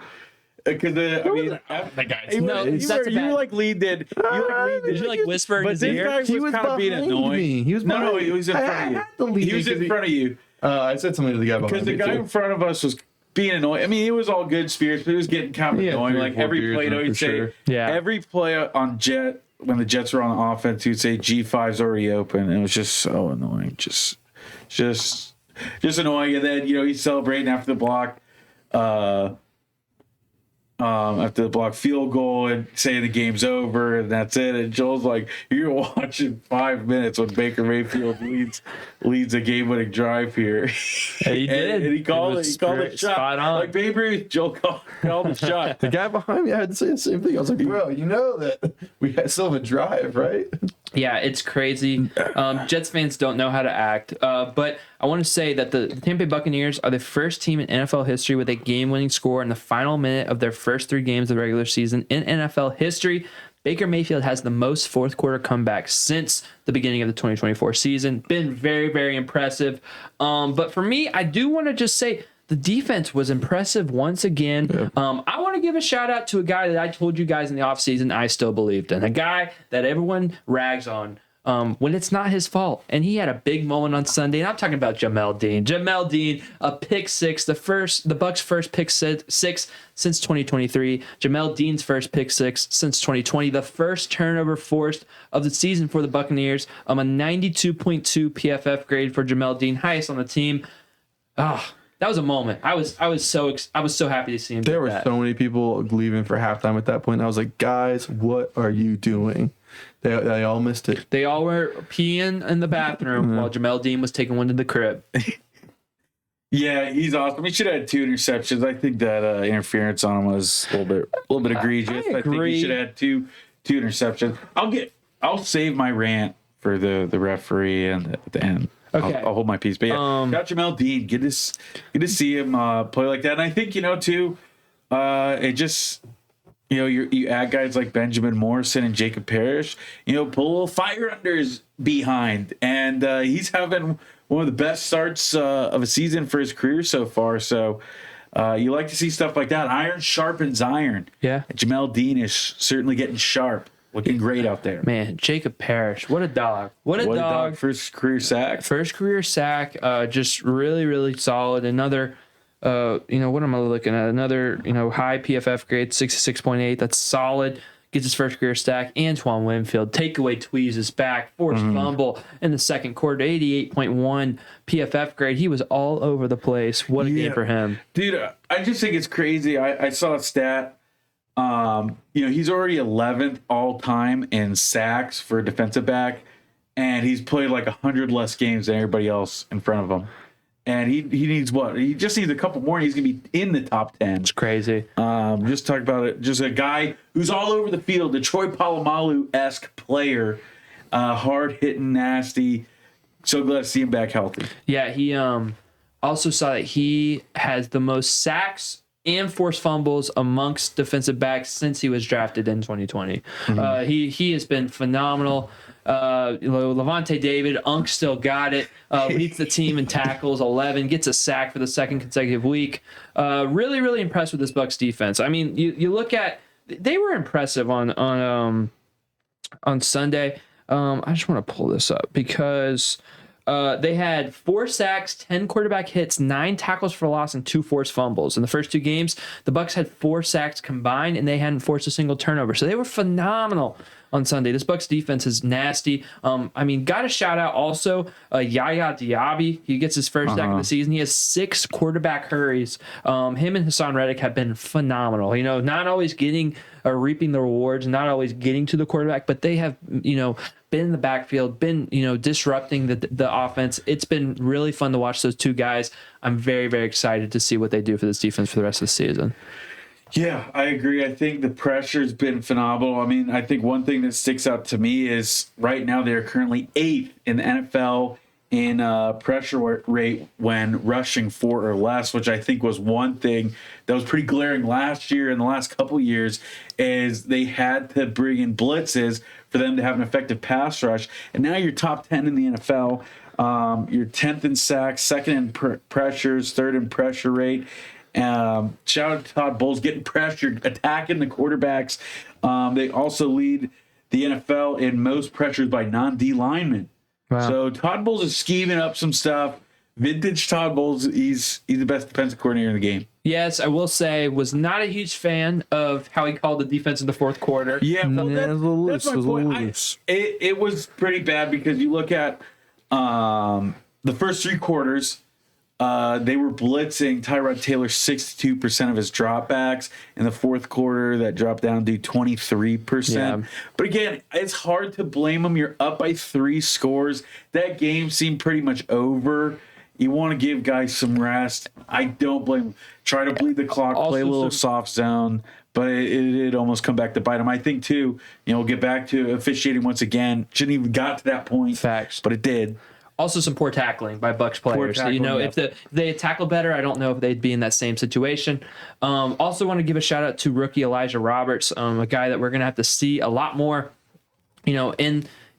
because that guy's you were like lead did. Did you like whisper in but his this ear? guy was kind of being annoying. He was No, he was in front of you. He was in front of you. I said something to the guy behind me. Because the guy in front of us was being annoying. I mean, it was all good spirits, but it was getting kind of annoying. Like every play, he'd say, every play on Jet, when the Jets were on offense, he'd say G5's already open. And it was just so annoying. Just annoying. And then, he's celebrating after the block. After the block field goal and saying the game's over and that's it. And Joel's like, you're watching 5 minutes when Baker Mayfield leads a game-winning drive here. And he did. And he called it. He called it shot. Spot on. Like Babe Ruth, Joel called the shot. The guy behind me, I had to say the same thing. I was like, bro, you know that we still have a drive, right? Yeah, it's crazy. Jets fans don't know how to act. But I want to say that the Tampa Bay Buccaneers are the first team in NFL history with a game-winning score in the final minute of their first 3 games of the regular season in NFL history. Baker Mayfield has the most fourth-quarter comebacks since the beginning of the 2024 season. Been very, very impressive. But for me, I do want to just say the defense was impressive once again. Yeah. I want to give a shout-out to a guy that I told you guys in the offseason I still believed in. A guy that everyone rags on when it's not his fault. And he had a big moment on Sunday. And I'm talking about Jamel Dean. Jamel Dean, a pick six, the Bucs' first pick six since 2023. Jamel Dean's first pick six since 2020. The first turnover forced of the season for the Buccaneers. A 92.2 PFF grade for Jamel Dean, highest on the team. That was a moment. I was so happy to see him. There were so many people leaving for halftime at that point. I was like, guys, what are you doing? They all missed it. They all were peeing in the bathroom while Jamel Dean was taking one to the crib. Yeah, he's awesome. He should have had 2 interceptions. I think that interference on him was a little bit egregious. I think he should have had two interceptions. I'll save my rant for the referee and at the end. Okay. I'll hold my peace. But yeah, got Jamel Dean. Good to see him play like that. And I think, too, it just, you add guys like Benjamin Morrison and Jacob Parrish, pull a little fire under his behind. And he's having one of the best starts of a season for his career so far. So you like to see stuff like that. Iron sharpens iron. Yeah. Jamel Dean is certainly getting sharp. Looking great out there. Man, Jacob Parrish, what a dog. What a dog. First career sack. Just really, really solid. Another, what am I looking at? Another, high PFF grade, 66.8. That's solid. Gets his first career stack. Antoine Winfield, takeaway tweezes back, forced fumble in the second quarter, 88.1 PFF grade. He was all over the place. What a game for him. Dude, I just think it's crazy. I saw a stat. He's already 11th all time in sacks for a defensive back, and he's played like 100 less games than everybody else in front of him. And he needs what? He just needs a couple more, and he's gonna be in the top 10. It's crazy. Just talk about it. Just a guy who's all over the field, the Troy Polamalu-esque player, hard hitting, nasty. So glad to see him back healthy. Yeah, he also saw that he has the most sacks and forced fumbles amongst defensive backs since he was drafted in 2020. He has been phenomenal. Levante David, Unk still got it. Leads the team in tackles, 11, gets a sack for the second consecutive week. Really, really impressed with this Bucs defense. I mean, you look at, they were impressive on Sunday. I just want to pull this up because they had 4 sacks, 10 quarterback hits, 9 tackles for loss, and 2 forced fumbles. In the first 2 games, the Bucs had 4 sacks combined, and they hadn't forced a single turnover. So they were phenomenal on Sunday. This Bucs defense is nasty. Got to shout out also Yaya Diaby. He gets his first sack of the season. He has 6 quarterback hurries. Him and Hassan Reddick have been phenomenal. Not always getting reaping the rewards, not always getting to the quarterback, but they have, been in the backfield, been, disrupting the offense. It's been really fun to watch those 2 guys. I'm very, very excited to see what they do for this defense for the rest of the season. Yeah, I agree. I think the pressure's been phenomenal. I mean, I think one thing that sticks out to me is right now they're currently 8th in the NFL in pressure rate when rushing 4 or less, which I think was one thing that was pretty glaring last year and the last couple of years, is they had to bring in blitzes for them to have an effective pass rush. And now you're top 10 in the NFL. You're 10th in sacks, 2nd in pressures, 3rd in pressure rate. Shout out to Todd Bowles getting pressured, attacking the quarterbacks. They also lead the NFL in most pressures by non-D linemen. Wow. So Todd Bowles is scheming up some stuff. Vintage Todd Bowles, he's the best defensive coordinator in the game. Yes, I will say, was not a huge fan of how he called the defense in the fourth quarter. Yeah, well, that's my point. It was pretty bad because you look at the first 3 quarters, they were blitzing Tyrod Taylor 62% of his dropbacks. In the fourth quarter, that dropped down to 23%. Yeah. But again, it's hard to blame them. You're up by 3 scores. That game seemed pretty much over. You want to give guys some rest. I don't blame them. Try to bleed the clock, play a little soft zone, but it almost come back to bite them. I think, too, we'll get back to officiating once again. Shouldn't even got to that point. Facts. But it did. Also, some poor tackling by Bucs players. If they had tackled better, I don't know if they'd be in that same situation. Also, want to give a shout out to rookie Elijah Roberts, a guy that we're going to have to see a lot more,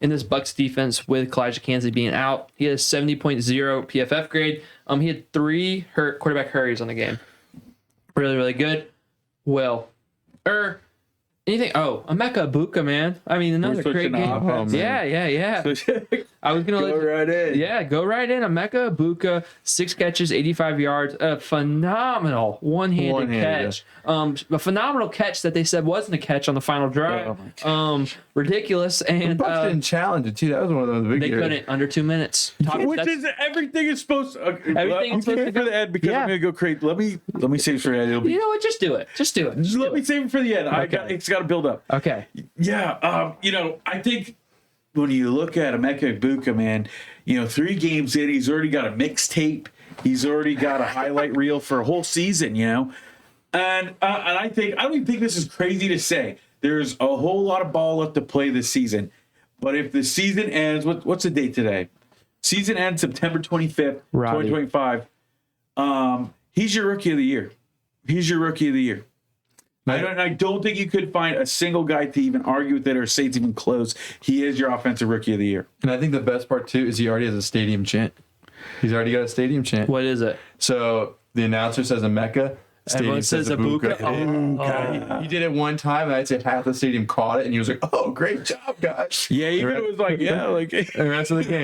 in this Bucs defense with Kalijah Kancey being out. He has 70.0 PFF grade. He had 3 quarterback hurries on the game. Really, really good. Well, Anything? Oh, Emeka Ibuka, man. I mean, another great switching to game. offense. Yeah. I was gonna Go right in. Yeah, go right in. Emeka Ibuka, 6 catches, 85 yards, a phenomenal one-handed catch. A phenomenal catch that they said wasn't a catch on the final drive. Ridiculous. And The Bucs didn't challenge it too. That was one of the big they areas. couldn't under 2 minutes. Which is everything is supposed to. Everything I'm is supposed saving to for the end because Yeah. I'm gonna go crazy. Let me save it for the end. It'll be, You know what? Just do it. Just do it. just let me save it for the end. It's got to build up. Okay. Yeah, I think when you look at Emeka Ibuka, man, 3 games in, he's already got a mixtape. He's already got a highlight reel for a whole season, And I don't even think this is crazy to say. There's a whole lot of ball left to play this season. But if the season ends, what's the date today? Season ends September 25th, Roddy. 2025. He's your rookie of the year. He's your rookie of the year. I don't think you could find a single guy to even argue with it or say it's even close. He is your offensive rookie of the year. And I think the best part too is he already has a stadium chant. He's already got a stadium chant. What is it? So the announcer says Emeka. Everyone says Ibuka. He did it one time, and I'd say half the stadium caught it, and he was like, "Oh, great job, guys!" Yeah, even it was like, And the rest of the game,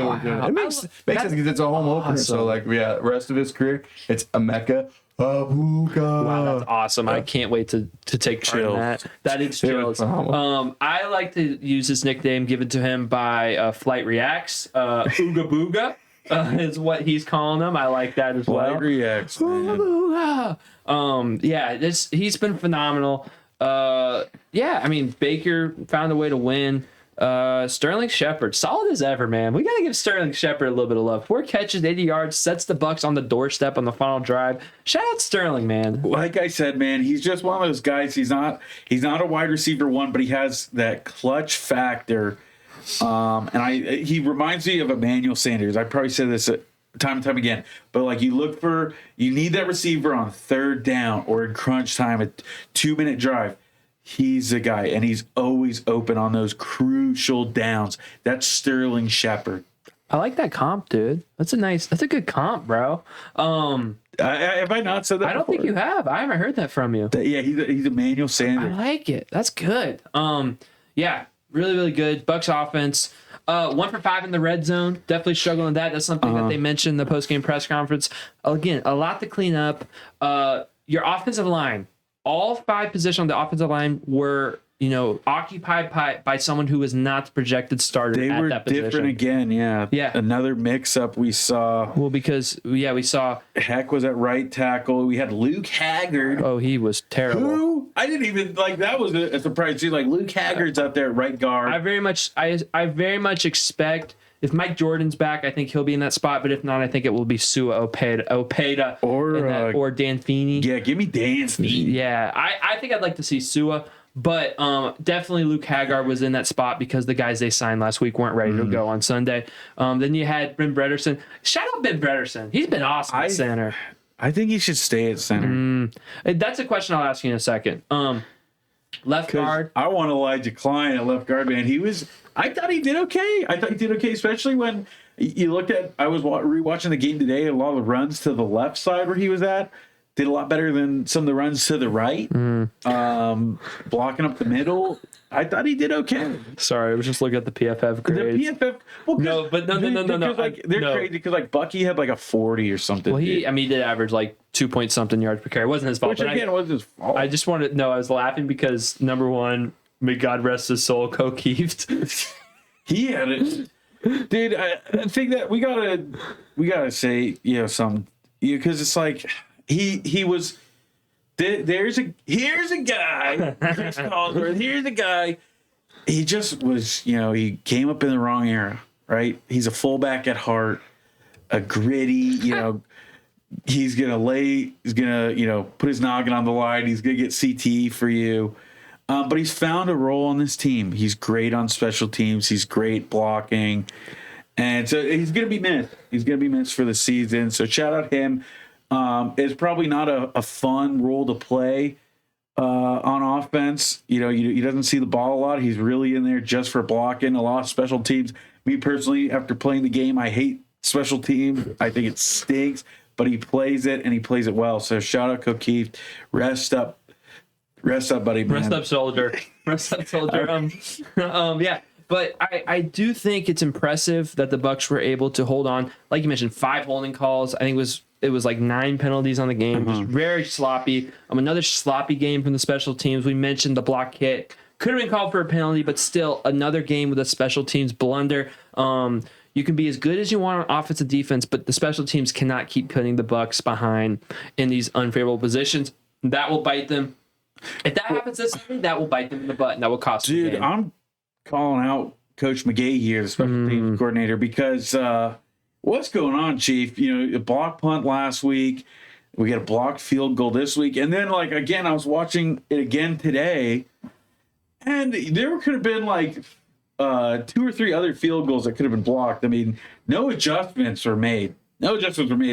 we're doing it. It makes sense because it's a home opener. So rest of his career, it's Emeka Ibuka. Wow, that's awesome. I can't wait to take part in that. That is chills. I like to use his nickname given to him by Flight Reacts. Ooga Booga is what he's calling them. I like that as well. Flight Reacts, man. He's been phenomenal. I mean, Baker found a way to win. Sterling Shepard, solid as ever, man. We gotta give Sterling Shepard a little bit of love. 4 catches, 80 yards, sets the Bucs on the doorstep on the final drive. Shout out Sterling, man. Like I said, man, he's just one of those guys. He's not a wide receiver one, but he has that clutch factor. He reminds me of Emmanuel Sanders. I probably said this time and time again, but you need that receiver on 3rd down or in crunch time, a 2-minute drive. He's the guy, and he's always open on those crucial downs. That's Sterling Shepard. I like that comp, dude. That's a good comp, bro. Have I not said that? I don't think you have. I haven't heard that from you. Yeah, he's Emmanuel I Sanders. like it. That's good. Really, really good. Bucs offense. 1 for 5 in the red zone. Definitely struggling with that. That's something that they mentioned in the post-game press conference. Again, a lot to clean up. Your offensive line. All 5 positions on the offensive line were, occupied by someone who was not the projected starter They at were that position. different again, yeah. Yeah. Another mix-up we saw. Well, because, we saw... Heck was at right tackle. We had Luke Haggard. Oh, he was terrible. Who? I didn't even, that was a surprise too. Luke Haggard's out there at right guard. I very much expect... If Mike Jordan's back, I think he'll be in that spot. But if not, I think it will be Sua Opeta or Dan Feeney. Yeah, give me Dan Feeney. Yeah, I think I'd like to see Sua. But definitely Luke Haggard was in that spot because the guys they signed last week weren't ready to go on Sunday. Then you had Ben Brederson. Shout out Ben Brederson. He's been awesome at center. I think he should stay at center. That's a question I'll ask you in a second. Left guard. I want Elijah Klein at left guard, man. I thought he did okay. Especially when you looked at, I was rewatching the game today, a lot of the runs to the left side where he was at did a lot better than some of the runs to the right. Blocking up the middle. I thought he did okay. Sorry, I was just looking at the PFF grades. The PFF, well, No. They're crazy because Bucky had a 40 or something. Well, he did average 2 point something yards per carry. It wasn't his fault. Which again wasn't his fault. I just wanted no. I was laughing because number one, may God rest his soul, Kokeeft. He had it, dude. I think that we gotta say some because it's he was. Here's a guy. Chris Collinsworth. Here's a guy. He just was, he came up in the wrong era, right? He's a fullback at heart, a gritty, he's gonna put his noggin on the line. He's gonna get CTE for you. But he's found a role on this team. He's great on special teams. He's great blocking. And so he's gonna be missed. He's gonna be missed for the season. So shout out him. It's probably not a fun role to play on offense. He doesn't see the ball a lot. He's really in there just for blocking. A lot of special teams. Me personally, after playing the game, I hate special teams. I think it stinks, but he plays it and he plays it well. So shout out Kokeeft. Rest up Rest up, buddy. Man. Rest up, soldier. Rest up, soldier. Yeah. But I do think it's impressive that the Bucs were able to hold on. Like you mentioned, 5 holding calls. I think it was like 9 penalties on the game. Just very sloppy. Another sloppy game from the special teams. We mentioned the block kick. Could have been called for a penalty, but still another game with a special teams blunder. You can be as good as you want on offensive defense, but the special teams cannot keep putting the Bucs behind in these unfavorable positions. That will bite them. If that happens this Sunday, that will bite them in the butt, and that will cost them. Dude, I'm calling out Coach McGay here, the special teams coordinator, because what's going on, Chief? You know, a block punt last week. We got a blocked field goal this week. And then, like, again, I was watching it again today, and there could have been, like, 2 or 3 other field goals that could have been blocked. I mean, no adjustments were made. I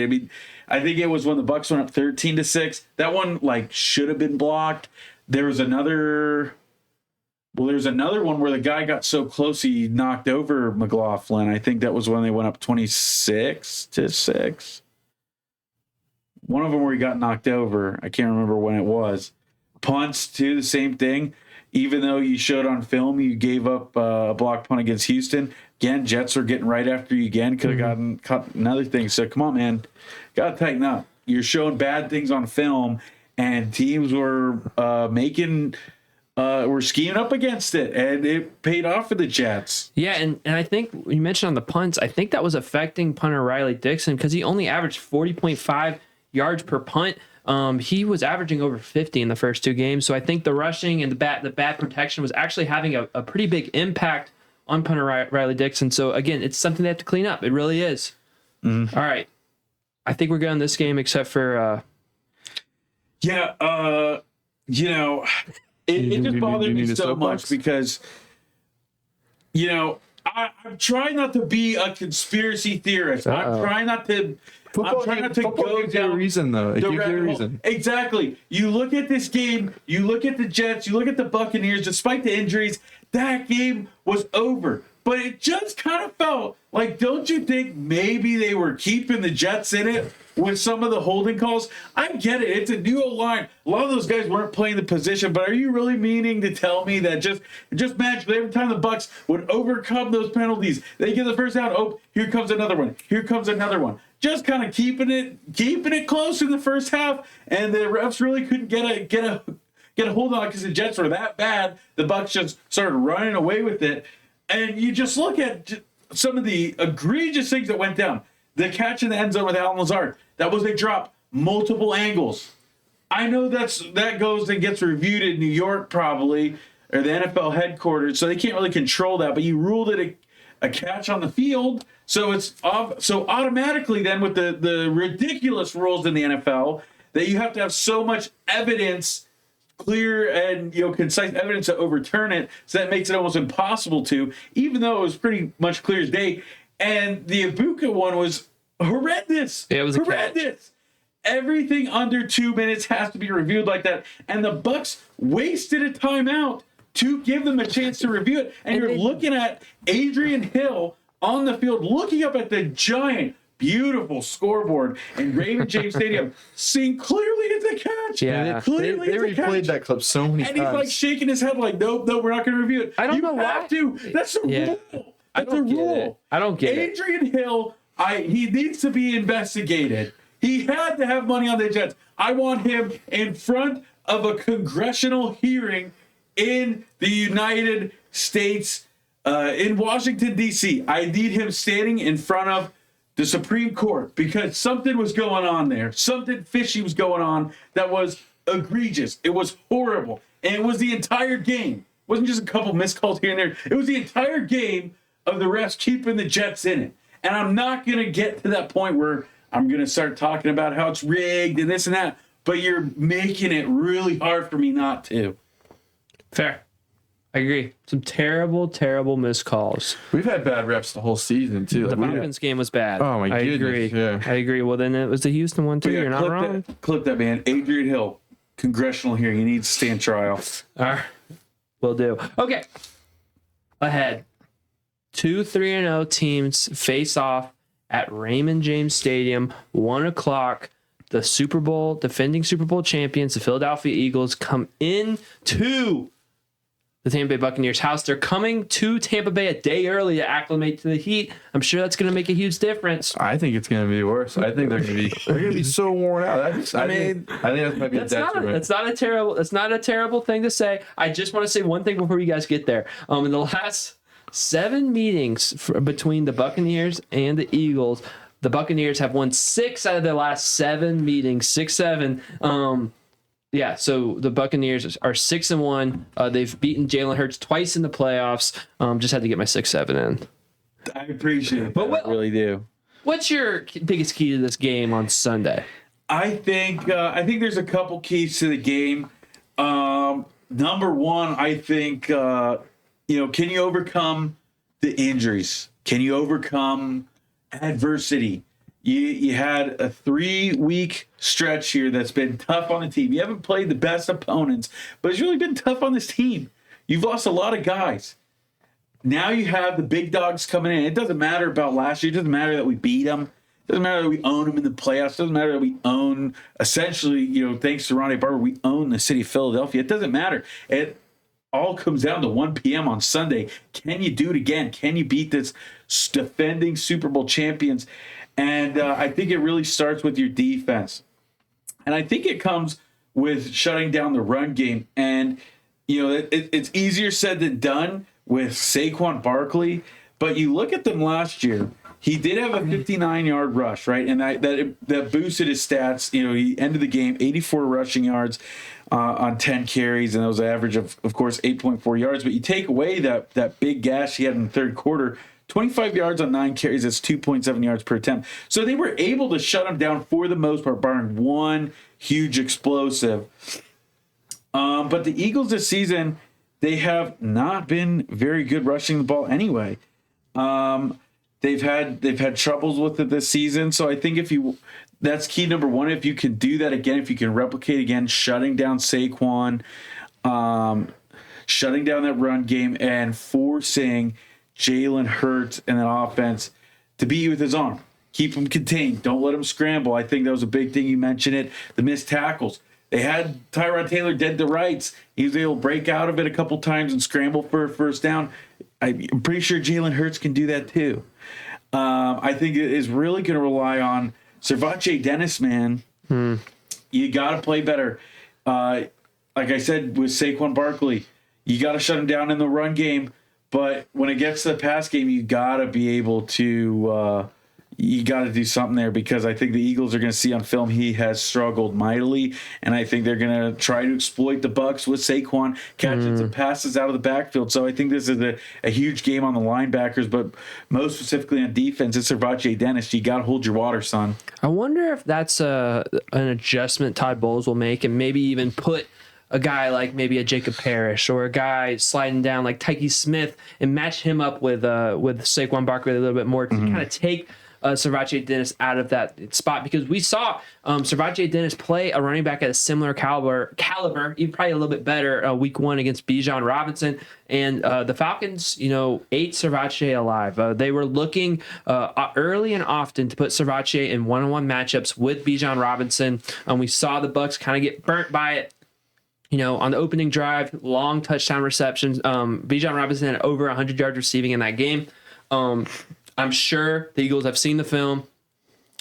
mean, I think it was when the Bucs went up 13-6. That one, like, should have been blocked. There's another one where the guy got so close he knocked over McLaughlin. I think that was when they went up 26-6. One of them where he got knocked over. I can't remember when it was. Punts, too, the same thing. Even though you showed on film you gave up a block punt against Houston. Again, Jets are getting right after you again. Could have gotten caught another thing. So, come on, man. Got to tighten up. You're showing bad things on film, and teams were we're scheming up against it, and it paid off for the Jets. Yeah, and I think you mentioned on the punts, I think that was affecting punter Riley Dixon because he only averaged 40.5 yards per punt. He was averaging over 50 in the first 2 games, so I think the rushing and the bad protection was actually having a pretty big impact on punter Riley Dixon. So again, it's something they have to clean up. It really is. All right, I think we're good on this game, except for you know. It just bothered me so much because, you know, I'm trying not to be a conspiracy theorist. I'm trying not to go down a reason, though. It gives you a reason. Exactly. You look at this game, you look at the Jets, you look at the Buccaneers, despite the injuries, that game was over. But it just kind of felt like, don't you think maybe they were keeping the Jets in it with some of the holding calls? I get it. It's a new O-line. A lot of those guys weren't playing the position, but are you really meaning to tell me that just magically every time the Bucs would overcome those penalties, they get the first down, oh, here comes another one. Here comes another one. Just kind of keeping it close in the first half, and the refs really couldn't get a hold on it because the Jets were that bad. The Bucs just started running away with it. And you just look at some of the egregious things that went down. The catch in the end zone with Alan Lazard. That was a drop. Multiple angles. I know that goes and gets reviewed in New York probably, or the NFL headquarters, so they can't really control that. But you ruled it a catch on the field, so it's so automatically then with the ridiculous rules in the NFL that you have to have so much evidence, clear and concise evidence to overturn it, so that makes it almost impossible to, even though it was pretty much clear as day. And the Ibuka one was horrendous. Yeah, it was horrendous. A catch. Everything under 2 minutes has to be reviewed like that, and the Bucs wasted a timeout to give them a chance to review it. And you're looking at Adrian Hill on the field, looking up at the giant, beautiful scoreboard in Raymond James Stadium, seeing clearly it's a catch. Yeah, clearly they it's a replayed catch. that clip so many And times. he's like shaking his head like, nope, we're not going to review it. I don't know You have why. to. That's a rule. That's a rule. I don't get it. Adrian Hill, he needs to be investigated. He had to have money on the Jets. I want him in front of a congressional hearing in the United States, in Washington, D.C. I need him standing in front of the Supreme Court because something was going on there. Something fishy was going on that was egregious. It was horrible. And it was the entire game. It wasn't just a couple missed calls here and there. It was the entire game of the refs keeping the Jets in it. And I'm not going to get to that point where I'm going to start talking about how it's rigged and this and that. But you're making it really hard for me not to. Fair. I agree. Some terrible, terrible missed calls. We've had bad reps the whole season too. The Falcons game was bad. Oh, my I goodness, agree. yeah. I agree. Well, then it was the Houston one too. Yeah, You're not wrong. Clip that, man. Adrian Hill, congressional hearing. He needs to stand trial. All right. Will do. Okay. Ahead. 2 3-0 teams face off at Raymond James Stadium, 1 o'clock. the Super Bowl, defending Super Bowl champions, the Philadelphia Eagles, come into the Tampa Bay Buccaneers house. They're coming to Tampa Bay a day early to acclimate to the heat. I'm sure that's going to make a huge difference. I think it's going to be worse. I think they're going to be so worn out. I think that might be a detriment. That's not a terrible thing to say. I just want to say one thing before you guys get there. In the last 7 meetings between the Buccaneers and the Eagles, the Buccaneers have won 6 out of their last 7 meetings, 6-7. Yeah, so the Buccaneers are 6-1. They've beaten Jalen Hurts twice in the playoffs. Just had to get my 6-7 in. I appreciate it. I really do. What's your biggest key to this game on Sunday? I think there's a couple keys to the game. Number one, I think can you overcome the injuries? Can you overcome adversity? You had a 3-week stretch here that's been tough on the team. You haven't played the best opponents, but it's really been tough on this team. You've lost a lot of guys. Now you have the big dogs coming in. It doesn't matter about last year. It doesn't matter that we beat them. It doesn't matter that we own them in the playoffs. It doesn't matter that we own, essentially, thanks to Ronnie Barber, we own the city of Philadelphia. It doesn't matter. It all comes down to 1 p.m. on Sunday. Can you do it again? Can you beat this defending Super Bowl champions? And I think it really starts with your defense. And I think it comes with shutting down the run game. And, it's easier said than done with Saquon Barkley. But you look at them last year, he did have a 59-yard rush, right? And that boosted his stats. He ended the game 84 rushing yards on 10 carries, and that was an average of course, 8.4 yards. But you take away that big gash he had in the third quarter, 25 yards on 9 carries, that's 2.7 yards per attempt. So they were able to shut him down for the most part, barring one huge explosive. But the Eagles this season, they have not been very good rushing the ball anyway. They've had troubles with it this season. So I think that's key number one. If you can do that again, if you can replicate again, shutting down Saquon, shutting down that run game, and forcing Jalen Hurts and that offense to beat you with his arm. Keep him contained. Don't let him scramble. I think that was a big thing. You mentioned it. The missed tackles. They had Tyrod Taylor dead to rights. He was able to break out of it a couple times and scramble for a first down. I'm pretty sure Jalen Hurts can do that too. I think it is really going to rely on Servace Dennis, man. You got to play better. Like I said with Saquon Barkley, you got to shut him down in the run game. But when it gets to the pass game, you got to be able to do something there, because I think the Eagles are going to see on film he has struggled mightily, and I think they're going to try to exploit the Bucs with Saquon catching some passes out of the backfield. So I think this is a huge game on the linebackers, but most specifically on defense, it's Servace Dennis. You got to hold your water, son. I wonder if that's an adjustment Todd Bowles will make, and maybe even put a guy like maybe a Jacob Parrish or a guy sliding down like Tyke Smith and match him up with Saquon Barkley a little bit more to kind of take Servace Dennis out of that spot, because we saw Servace Dennis play a running back at a similar caliber, even probably a little bit better week 1 against Bijan Robinson, and the Falcons, ate Servace alive. They were looking early and often to put Servace in one-on-one matchups with Bijan Robinson. We saw the Bucs kind of get burnt by it. On the opening drive, long touchdown receptions. Bijan Robinson had over 100 yards receiving in that game. I'm sure the Eagles have seen the film.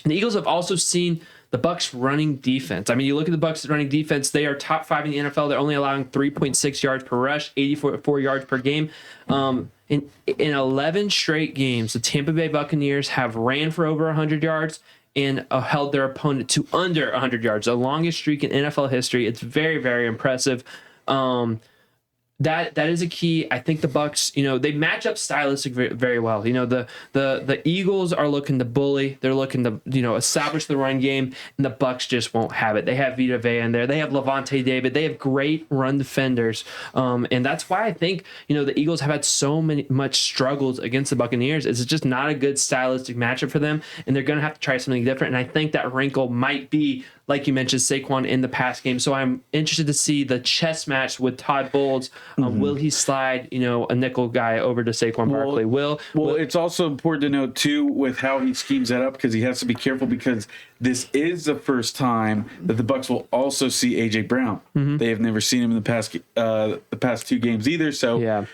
And the Eagles have also seen the Bucs running defense. I mean, you look at the Bucs running defense, they are top 5 in the NFL. They're only allowing 3.6 yards per rush, 84 yards per game. In 11 straight games, the Tampa Bay Buccaneers have ran for over 100 yards and held their opponent to under 100 yards, the longest streak in NFL history. It's very, very impressive. That is a key. I think the Bucs, they match up stylistic very, very well. The Eagles are looking to bully. They're looking to, establish the run game, and the Bucs just won't have it. They have Vita Vea in there. They have Levante David. They have great run defenders. And that's why I think, the Eagles have had so much struggles against the Buccaneers. It's just not a good stylistic matchup for them, and they're going to have to try something different. And I think that wrinkle might be like you mentioned, Saquon in the pass game. So I'm interested to see the chess match with Todd Bowles. Will he slide, a nickel guy over to Saquon Barkley? Will it's also important to note too with how he schemes that up, because he has to be careful, because this is the first time that the Bucs will also see AJ Brown. They have never seen him in the past 2 games either. So yeah.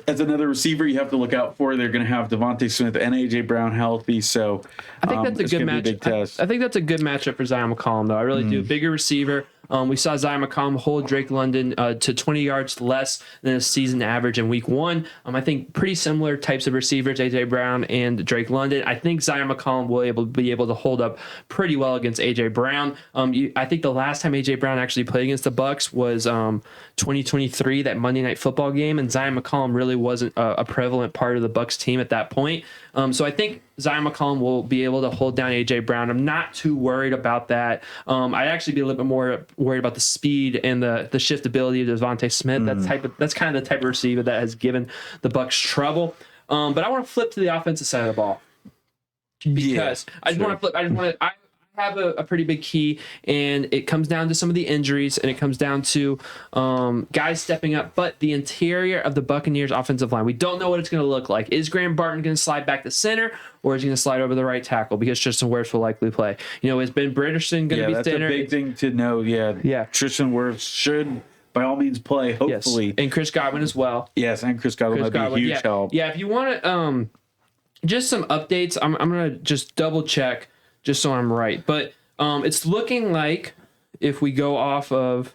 as another receiver, you have to look out for. They're going to have Devontae Smith and AJ Brown healthy, so I think that's a good match. Big test. I think that's a good matchup for Zion McCollum, though. I really do. Bigger receiver. We saw Zion McCollum hold Drake London to 20 yards less than a season average in week 1. I think pretty similar types of receivers, AJ Brown and Drake London. I think Zion McCollum will be able to hold up pretty well against AJ Brown. I think the last time AJ Brown actually played against the Bucs was 2023, that Monday Night Football game, and Zion McCollum really wasn't a prevalent part of the Bucs team at that point. So I think Zion McCollum will be able to hold down AJ Brown. I'm not too worried about that. I'd actually be a little bit more worried about the speed and the shiftability of Devontae Smith. That's kind of the type of receiver that has given the Bucs trouble. But I want to flip to the offensive side of the ball, because I have a pretty big key, and it comes down to some of the injuries, and it comes down to guys stepping up, but the interior of the Buccaneers offensive line, we don't know what it's going to look like. Is Graham Barton going to slide back to center, or is he going to slide over the right tackle, because Tristan Wirfs will likely play? Is Ben Britterson going to be center? That's a big thing to know. Yeah. Tristan Wirfs should by all means play, hopefully. Yes. And Chris Godwin as well. Yes, and Chris Godwin would be a huge help. Yeah, if you want to just some updates, I'm going to just double check just so I'm right. But it's looking like, if we go off of...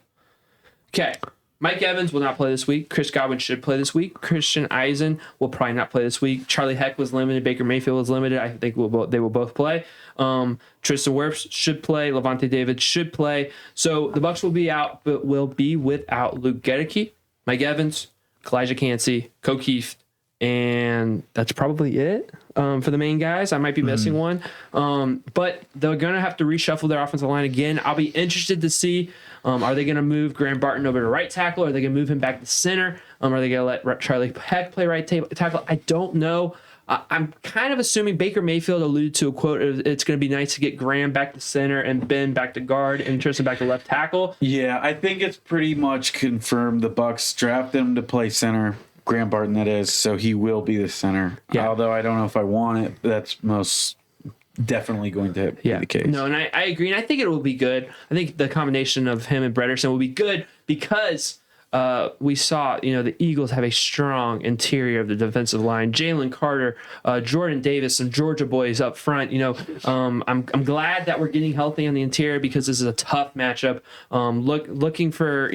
Okay, Mike Evans will not play this week. Chris Godwin should play this week. Christian Eisen will probably not play this week. Charlie Heck was limited. Baker Mayfield was limited. I think they will both play. Tristan Wirfs should play. Levante David should play. So the Bucs will be out, but will be without Luke Gedeke, Mike Evans, Kalijah Cansey, Keith, and that's probably it for the main guys. I might be missing one. But they're going to have to reshuffle their offensive line again. I'll be interested to see, are they going to move Graham Barton over to right tackle? Are they going to move him back to center? Are they going to let Charlie Heck play right tackle? I don't know. I'm kind of assuming Baker Mayfield alluded to a quote, it's going to be nice to get Graham back to center and Ben back to guard and Tristan back to left tackle. Yeah, I think it's pretty much confirmed. The Bucs draft him to play center. Graham Barton, that is, so he will be the center. Yeah. Although I don't know if I want it, that's most definitely going to be the case. No, and I agree, and I think it will be good. I think the combination of him and Bretterson will be good, because we saw, the Eagles have a strong interior of the defensive line. Jalen Carter, Jordan Davis, some Georgia boys up front. I'm glad that we're getting healthy on the interior, because this is a tough matchup. Looking for,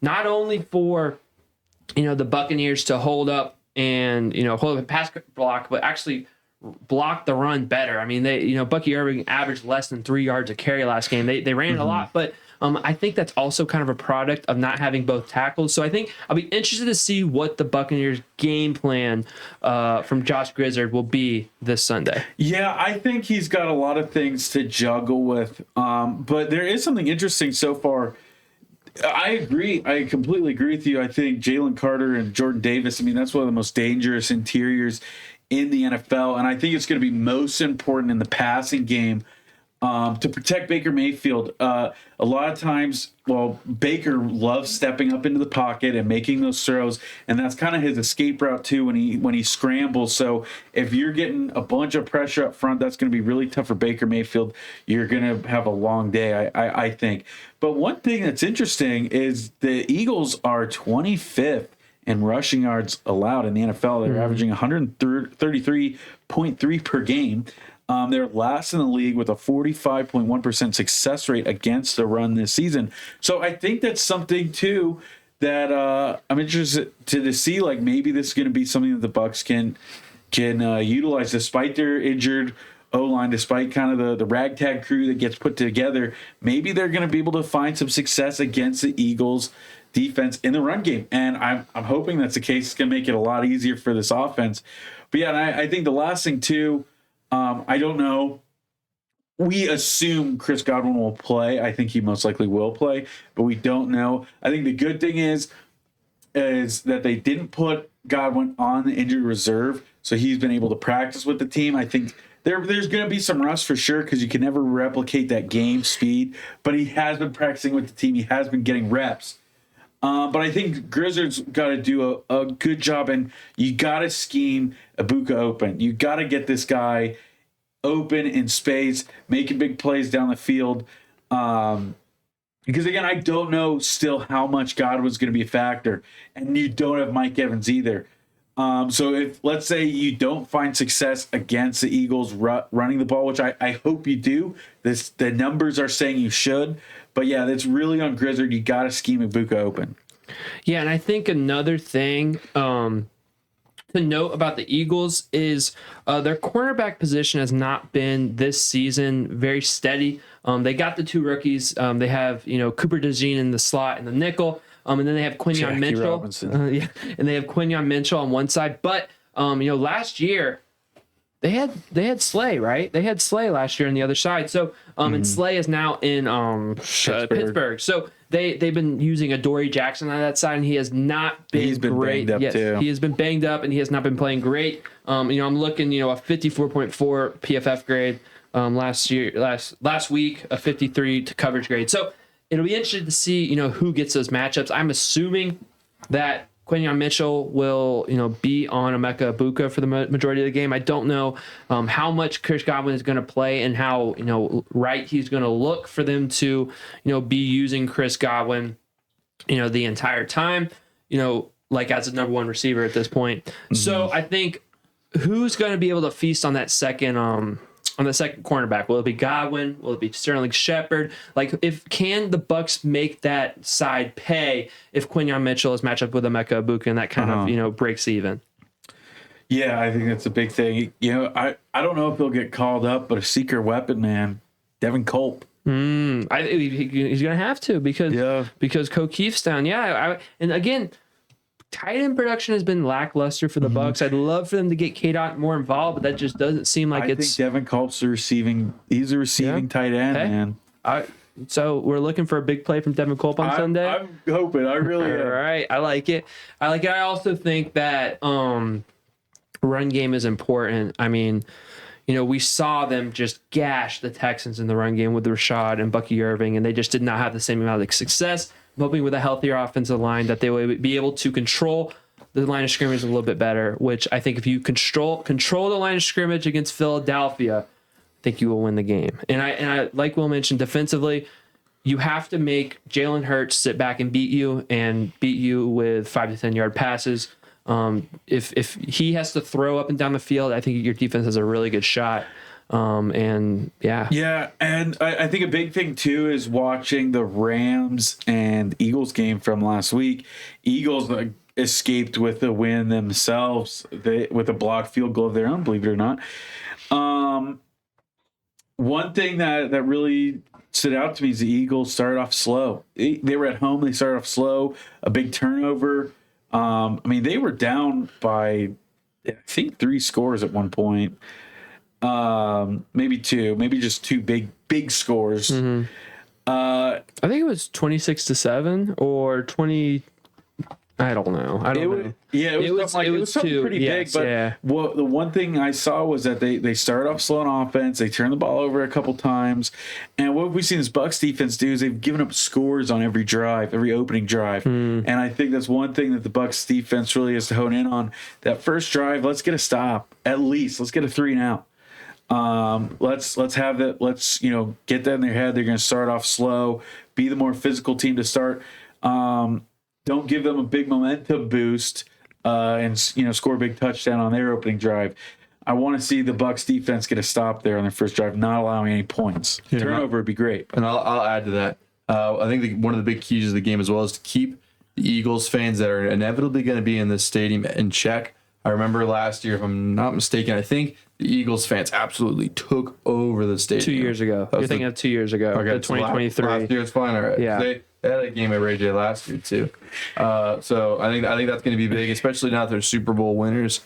not only for the Buccaneers to hold up and, hold up a pass block, but actually block the run better. I mean, Bucky Irving averaged less than 3 yards a carry last game. They ran it a lot, but I think that's also kind of a product of not having both tackles. So I think I'll be interested to see what the Buccaneers game plan from Josh Grizzard will be this Sunday. Yeah, I think he's got a lot of things to juggle with, but there is something interesting so far. I agree. I completely agree with you. I think Jalen Carter and Jordan Davis, that's one of the most dangerous interiors in the NFL. And I think it's going to be most important in the passing game to protect Baker Mayfield. A lot of times, Baker loves stepping up into the pocket and making those throws, and that's kind of his escape route too when he scrambles. So if you're getting a bunch of pressure up front, that's going to be really tough for Baker Mayfield. You're going to have a long day, I think. But one thing that's interesting is the Eagles are 25th in rushing yards allowed in the NFL. They're averaging 133.3 per game. They're last in the league with a 45.1% success rate against the run this season. So I think that's something too that I'm interested to see. Like, maybe this is going to be something that the Bucs can utilize despite their injured O-line, despite kind of the ragtag crew that gets put together. Maybe they're going to be able to find some success against the Eagles defense in the run game. And I'm hoping that's the case. It's going to make it a lot easier for this offense. But yeah, and I think the last thing too, I don't know. We assume Chris Godwin will play. I think he most likely will play, but we don't know. I think the good thing is that they didn't put Godwin on the injured reserve, so he's been able to practice with the team. I think There's going to be some rust for sure because you can never replicate that game speed. But he has been practicing with the team. He has been getting reps. But I think Grizzards got to do a good job, and you got to scheme Ibuka open. You got to get this guy open in space, making big plays down the field. Because, again, I don't know still how much Godwin's going to be a factor, and you don't have Mike Evans either. So if, let's say, you don't find success against the Eagles running the ball, which I hope you do, the numbers are saying you should. But, yeah, that's really on Grizzard. You got to scheme Ibuka open. Yeah, and I think another thing to note about the Eagles is their cornerback position has not been this season very steady. They got the two rookies. They have Cooper DeJean in the slot and the nickel, and then they have Quinyon Mitchell. And they have Quinyon Mitchell on one side. But last year they had Slay, right? They had Slay last year on the other side. So and Slay is now in Pittsburgh. So they've been using Adoree Jackson on that side, and he has not been. He's been great. banged up too. He has been banged up, and he has not been playing great. I'm looking, a 54.4 PFF grade last week, a 53 to coverage grade. So it'll be interesting to see, who gets those matchups. I'm assuming that Quinyon Mitchell will, be on Emeka Ibuka for the majority of the game. I don't know how much Chris Godwin is going to play and how, right he's going to look for them to, be using Chris Godwin, the entire time, like as a number one receiver at this point. Mm-hmm. So I think who's going to be able to feast on that second cornerback? Will it be Godwin? Will it be Sterling Shepard? Can the Bucs make that side pay if Quinyon Mitchell is matched up with Emeka Ibuka and that kind of breaks even? Yeah, I think that's a big thing. I don't know if he'll get called up, but a secret weapon, man, Devin Culp. He's gonna have to because O'Keefe's down. And again, tight end production has been lackluster for the Bucs. I'd love for them to get K-Dot more involved, but that just doesn't seem like I think Devin Culp's he's a receiving tight end, man. So we're looking for a big play from Devin Culp on Sunday. I'm hoping. I really am. All right. I like it. I also think that run game is important. I mean, we saw them just gash the Texans in the run game with Rashad and Bucky Irving, and they just did not have the same amount of success. I'm hoping with a healthier offensive line that they will be able to control the line of scrimmage a little bit better, which I think if you control the line of scrimmage against Philadelphia, I think you will win the game. And I like Will mentioned, defensively, you have to make Jalen Hurts sit back and beat you with 5 to 10 yard passes. If he has to throw up and down the field, I think your defense has a really good shot. And I think a big thing too is watching the Rams and Eagles game from last week. Eagles escaped with a win themselves with a blocked field goal of their own, believe it or not. One thing that really stood out to me is the Eagles started off slow. They were at home. They started off slow, a big turnover. They were down by, I think, 3 scores at one point. Maybe 2, maybe just 2 big scores. Mm-hmm. I think it was 26-7 or 20. I don't know. It was something pretty big. But the one thing I saw was that they started off slow on offense. They turned the ball over a couple times, and what we've seen this Bucs defense do is they've given up scores on every drive, every opening drive. And I think that's one thing that the Bucs defense really has to hone in on. That first drive, let's get a stop at least. Let's get a 3 and out. Let's have that. Let's get that in their head. They're going to start off slow, be the more physical team to start. Don't give them a big momentum boost and score a big touchdown on their opening drive. I want to see the Bucs defense get a stop there on their first drive, not allowing any points. Turnover would be great. And I'll add to that. I think one of the big keys of the game as well is to keep the Eagles fans that are inevitably going to be in this stadium in check. I remember last year, if I'm not mistaken, I think the Eagles fans absolutely took over the stadium. 2 years ago. You're thinking of 2 years ago. Okay, 2023. Last year it's fine. All right. Yeah. They had a game at Ray J last year too. So I think that's going to be big, especially now that they're Super Bowl winners.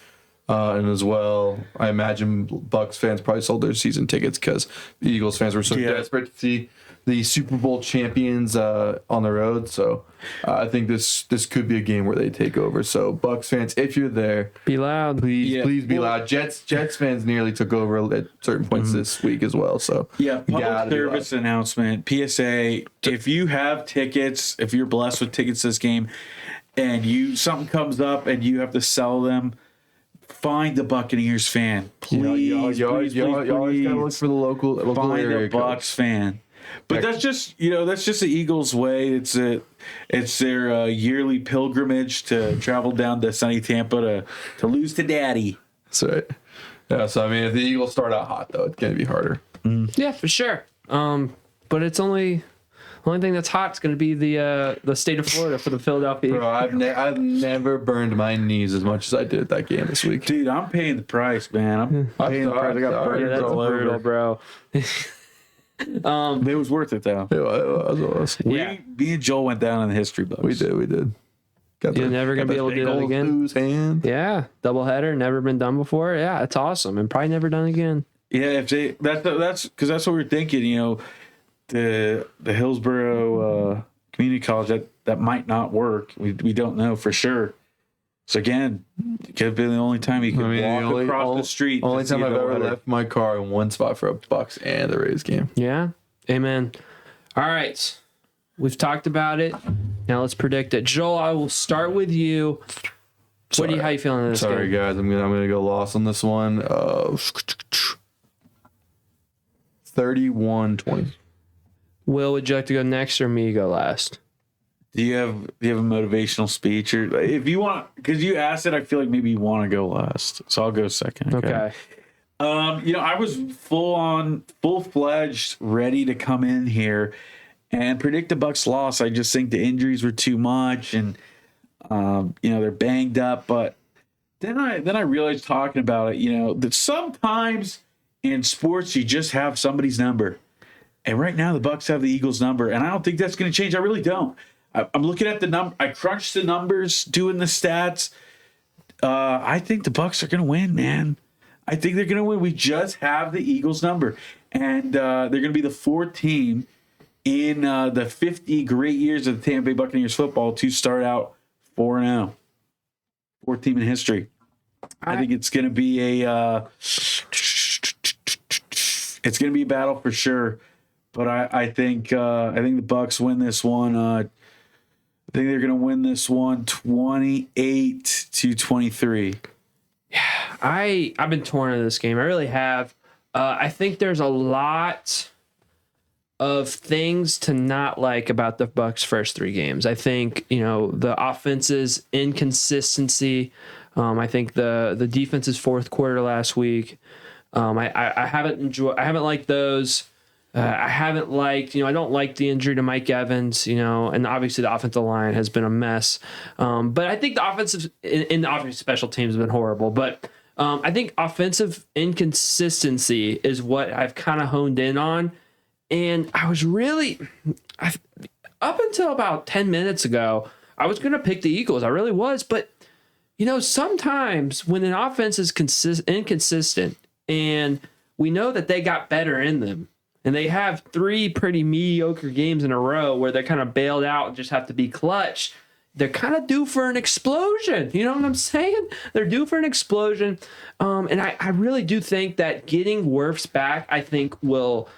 And as well, I imagine Bucs fans probably sold their season tickets because the Eagles fans were so desperate to see the Super Bowl champions on the road. So I think this could be a game where they take over. So Bucs fans, if you're there, Be loud. please be loud. Jets fans nearly took over at certain points this week as well. So public service announcement, PSA, if you have tickets, if you're blessed with tickets to this game and something comes up and you have to sell them, find the Buccaneers fan. Please, you always gotta look for the local find area a Bucs fan. But that's just the Eagles' way. It's their yearly pilgrimage to travel down to sunny Tampa to lose to Daddy. That's right. Yeah. So I mean, if the Eagles start out hot, though, it's gonna be harder. Yeah, for sure. But it's the only thing that's hot is going to be the state of Florida for the Philadelphia. Bro, I've never burned my knees as much as I did that game this week. Dude, I'm paying the price, man. I'm paying the price. I got burned that's all brutal, over. bro. It was worth it, though. It was. Me and Joel went down in the history books. We did. You're never going to be able to do that again? Hand. Yeah, doubleheader, never been done before. Yeah, it's awesome, and probably never done again. Yeah, if that's because that's what we were thinking. The Hillsborough Community College that might not work. We don't know for sure. So again, it could have been the only time you could walk across the street. Only time I've ever left my car in one spot for a Bucs and the Rays game. Yeah, amen. All right, we've talked about it. Now let's predict it. Joel, I will start with you. How you feeling in this game? Sorry, guys. I'm gonna go lost on this one. 31-20. Will, would you like to go next or me go last? Do you have a motivational speech, or if you want? Because you asked it, I feel like maybe you want to go last, so I'll go second. Okay. I was full-fledged, ready to come in here and predict the Bucs loss. I just think the injuries were too much, and they're banged up. But then I realized talking about it, that sometimes in sports you just have somebody's number. And right now, the Bucs have the Eagles' number, and I don't think that's going to change. I really don't. I'm looking at the number. I crunched the numbers, doing the stats. I think the Bucs are going to win, man. I think they're going to win. We just have the Eagles' number, and they're going to be the fourth team in the 50 great years of the Tampa Bay Buccaneers football to start out 4-0. Fourth team in history. I think it's going to be a battle for sure. But I think the Bucs win this one. I think they're going to win this one 28-23. Yeah, I've been torn in this game. I really have. I think there's a lot of things to not like about the Bucs' first three games. I think the offense's inconsistency. I think the defense's fourth quarter last week. I haven't liked those. I haven't liked, I don't like the injury to Mike Evans, and obviously the offensive line has been a mess. But I think the offensive special teams have been horrible. But I think offensive inconsistency is what I've kind of honed in on. And I was up until about 10 minutes ago, I was going to pick the Eagles. I really was. But, sometimes when an offense is inconsistent and we know that they got better in them, and they have three pretty mediocre games in a row where they're kind of bailed out and just have to be clutch, they're kind of due for an explosion. You know what I'm saying? They're due for an explosion. And I really do think that getting Wirfs back, I think will...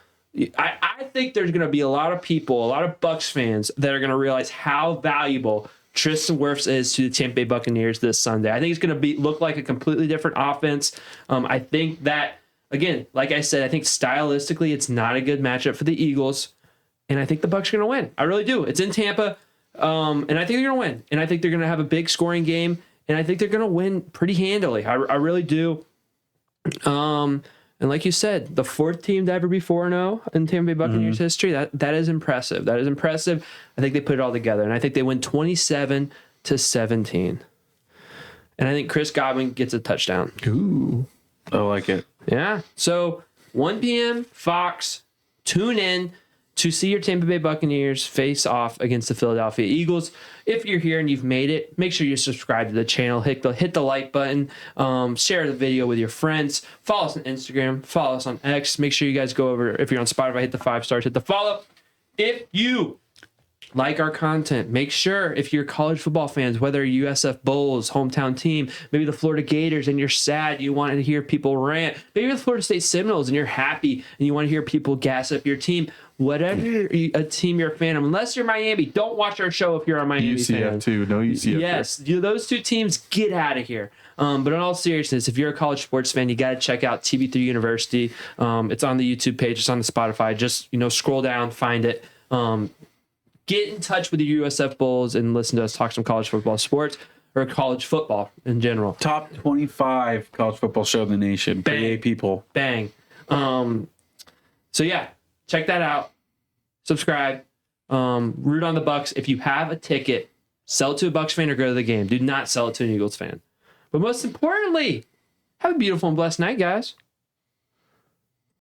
I think there's going to be a lot of people, a lot of Bucs fans that are going to realize how valuable Tristan Wirfs is to the Tampa Bay Buccaneers this Sunday. I think it's going to look like a completely different offense. I think that... Again, like I said, I think stylistically it's not a good matchup for the Eagles, and I think the Bucs are going to win. I really do. It's in Tampa, and I think they're going to win. And I think they're going to have a big scoring game, and I think they're going to win pretty handily. I really do. And like you said, the fourth team to ever be 4-0 in Tampa Bay Buccaneers history, that is impressive. That is impressive. I think they put it all together, and I think they win 27-17. And I think Chris Godwin gets a touchdown. Ooh. I like it. Yeah. So 1 p.m. Fox, tune in to see your Tampa Bay Buccaneers face off against the Philadelphia Eagles. If you're here and you've made it, make sure you subscribe to the channel, hit the like button, share the video with your friends, follow us on Instagram, follow us on X. Make sure you guys go over, if you're on Spotify, hit the 5 stars, hit the follow. If you like our content, make sure, if you're college football fans, whether USF Bulls, hometown team, maybe the Florida Gators, and you're sad, you want to hear people rant, maybe the Florida State Seminoles, and you're happy, and you want to hear people gas up your team, whatever a team you're a fan of, unless you're Miami, don't watch our show if you're a Miami fan. UCF too, no UCF. Yes, those two teams, get out of here. But in all seriousness, if you're a college sports fan, you got to check out TB3 University. It's on the YouTube page, it's on the Spotify. Just scroll down, find it. Get in touch with your USF Bulls and listen to us talk some college football sports or college football in general. Top 25 college football show in the nation. Bang. PA people. Bang. So yeah, check that out. Subscribe. Root on the Bucs. If you have a ticket, sell it to a Bucs fan or go to the game. Do not sell it to an Eagles fan. But most importantly, have a beautiful and blessed night, guys.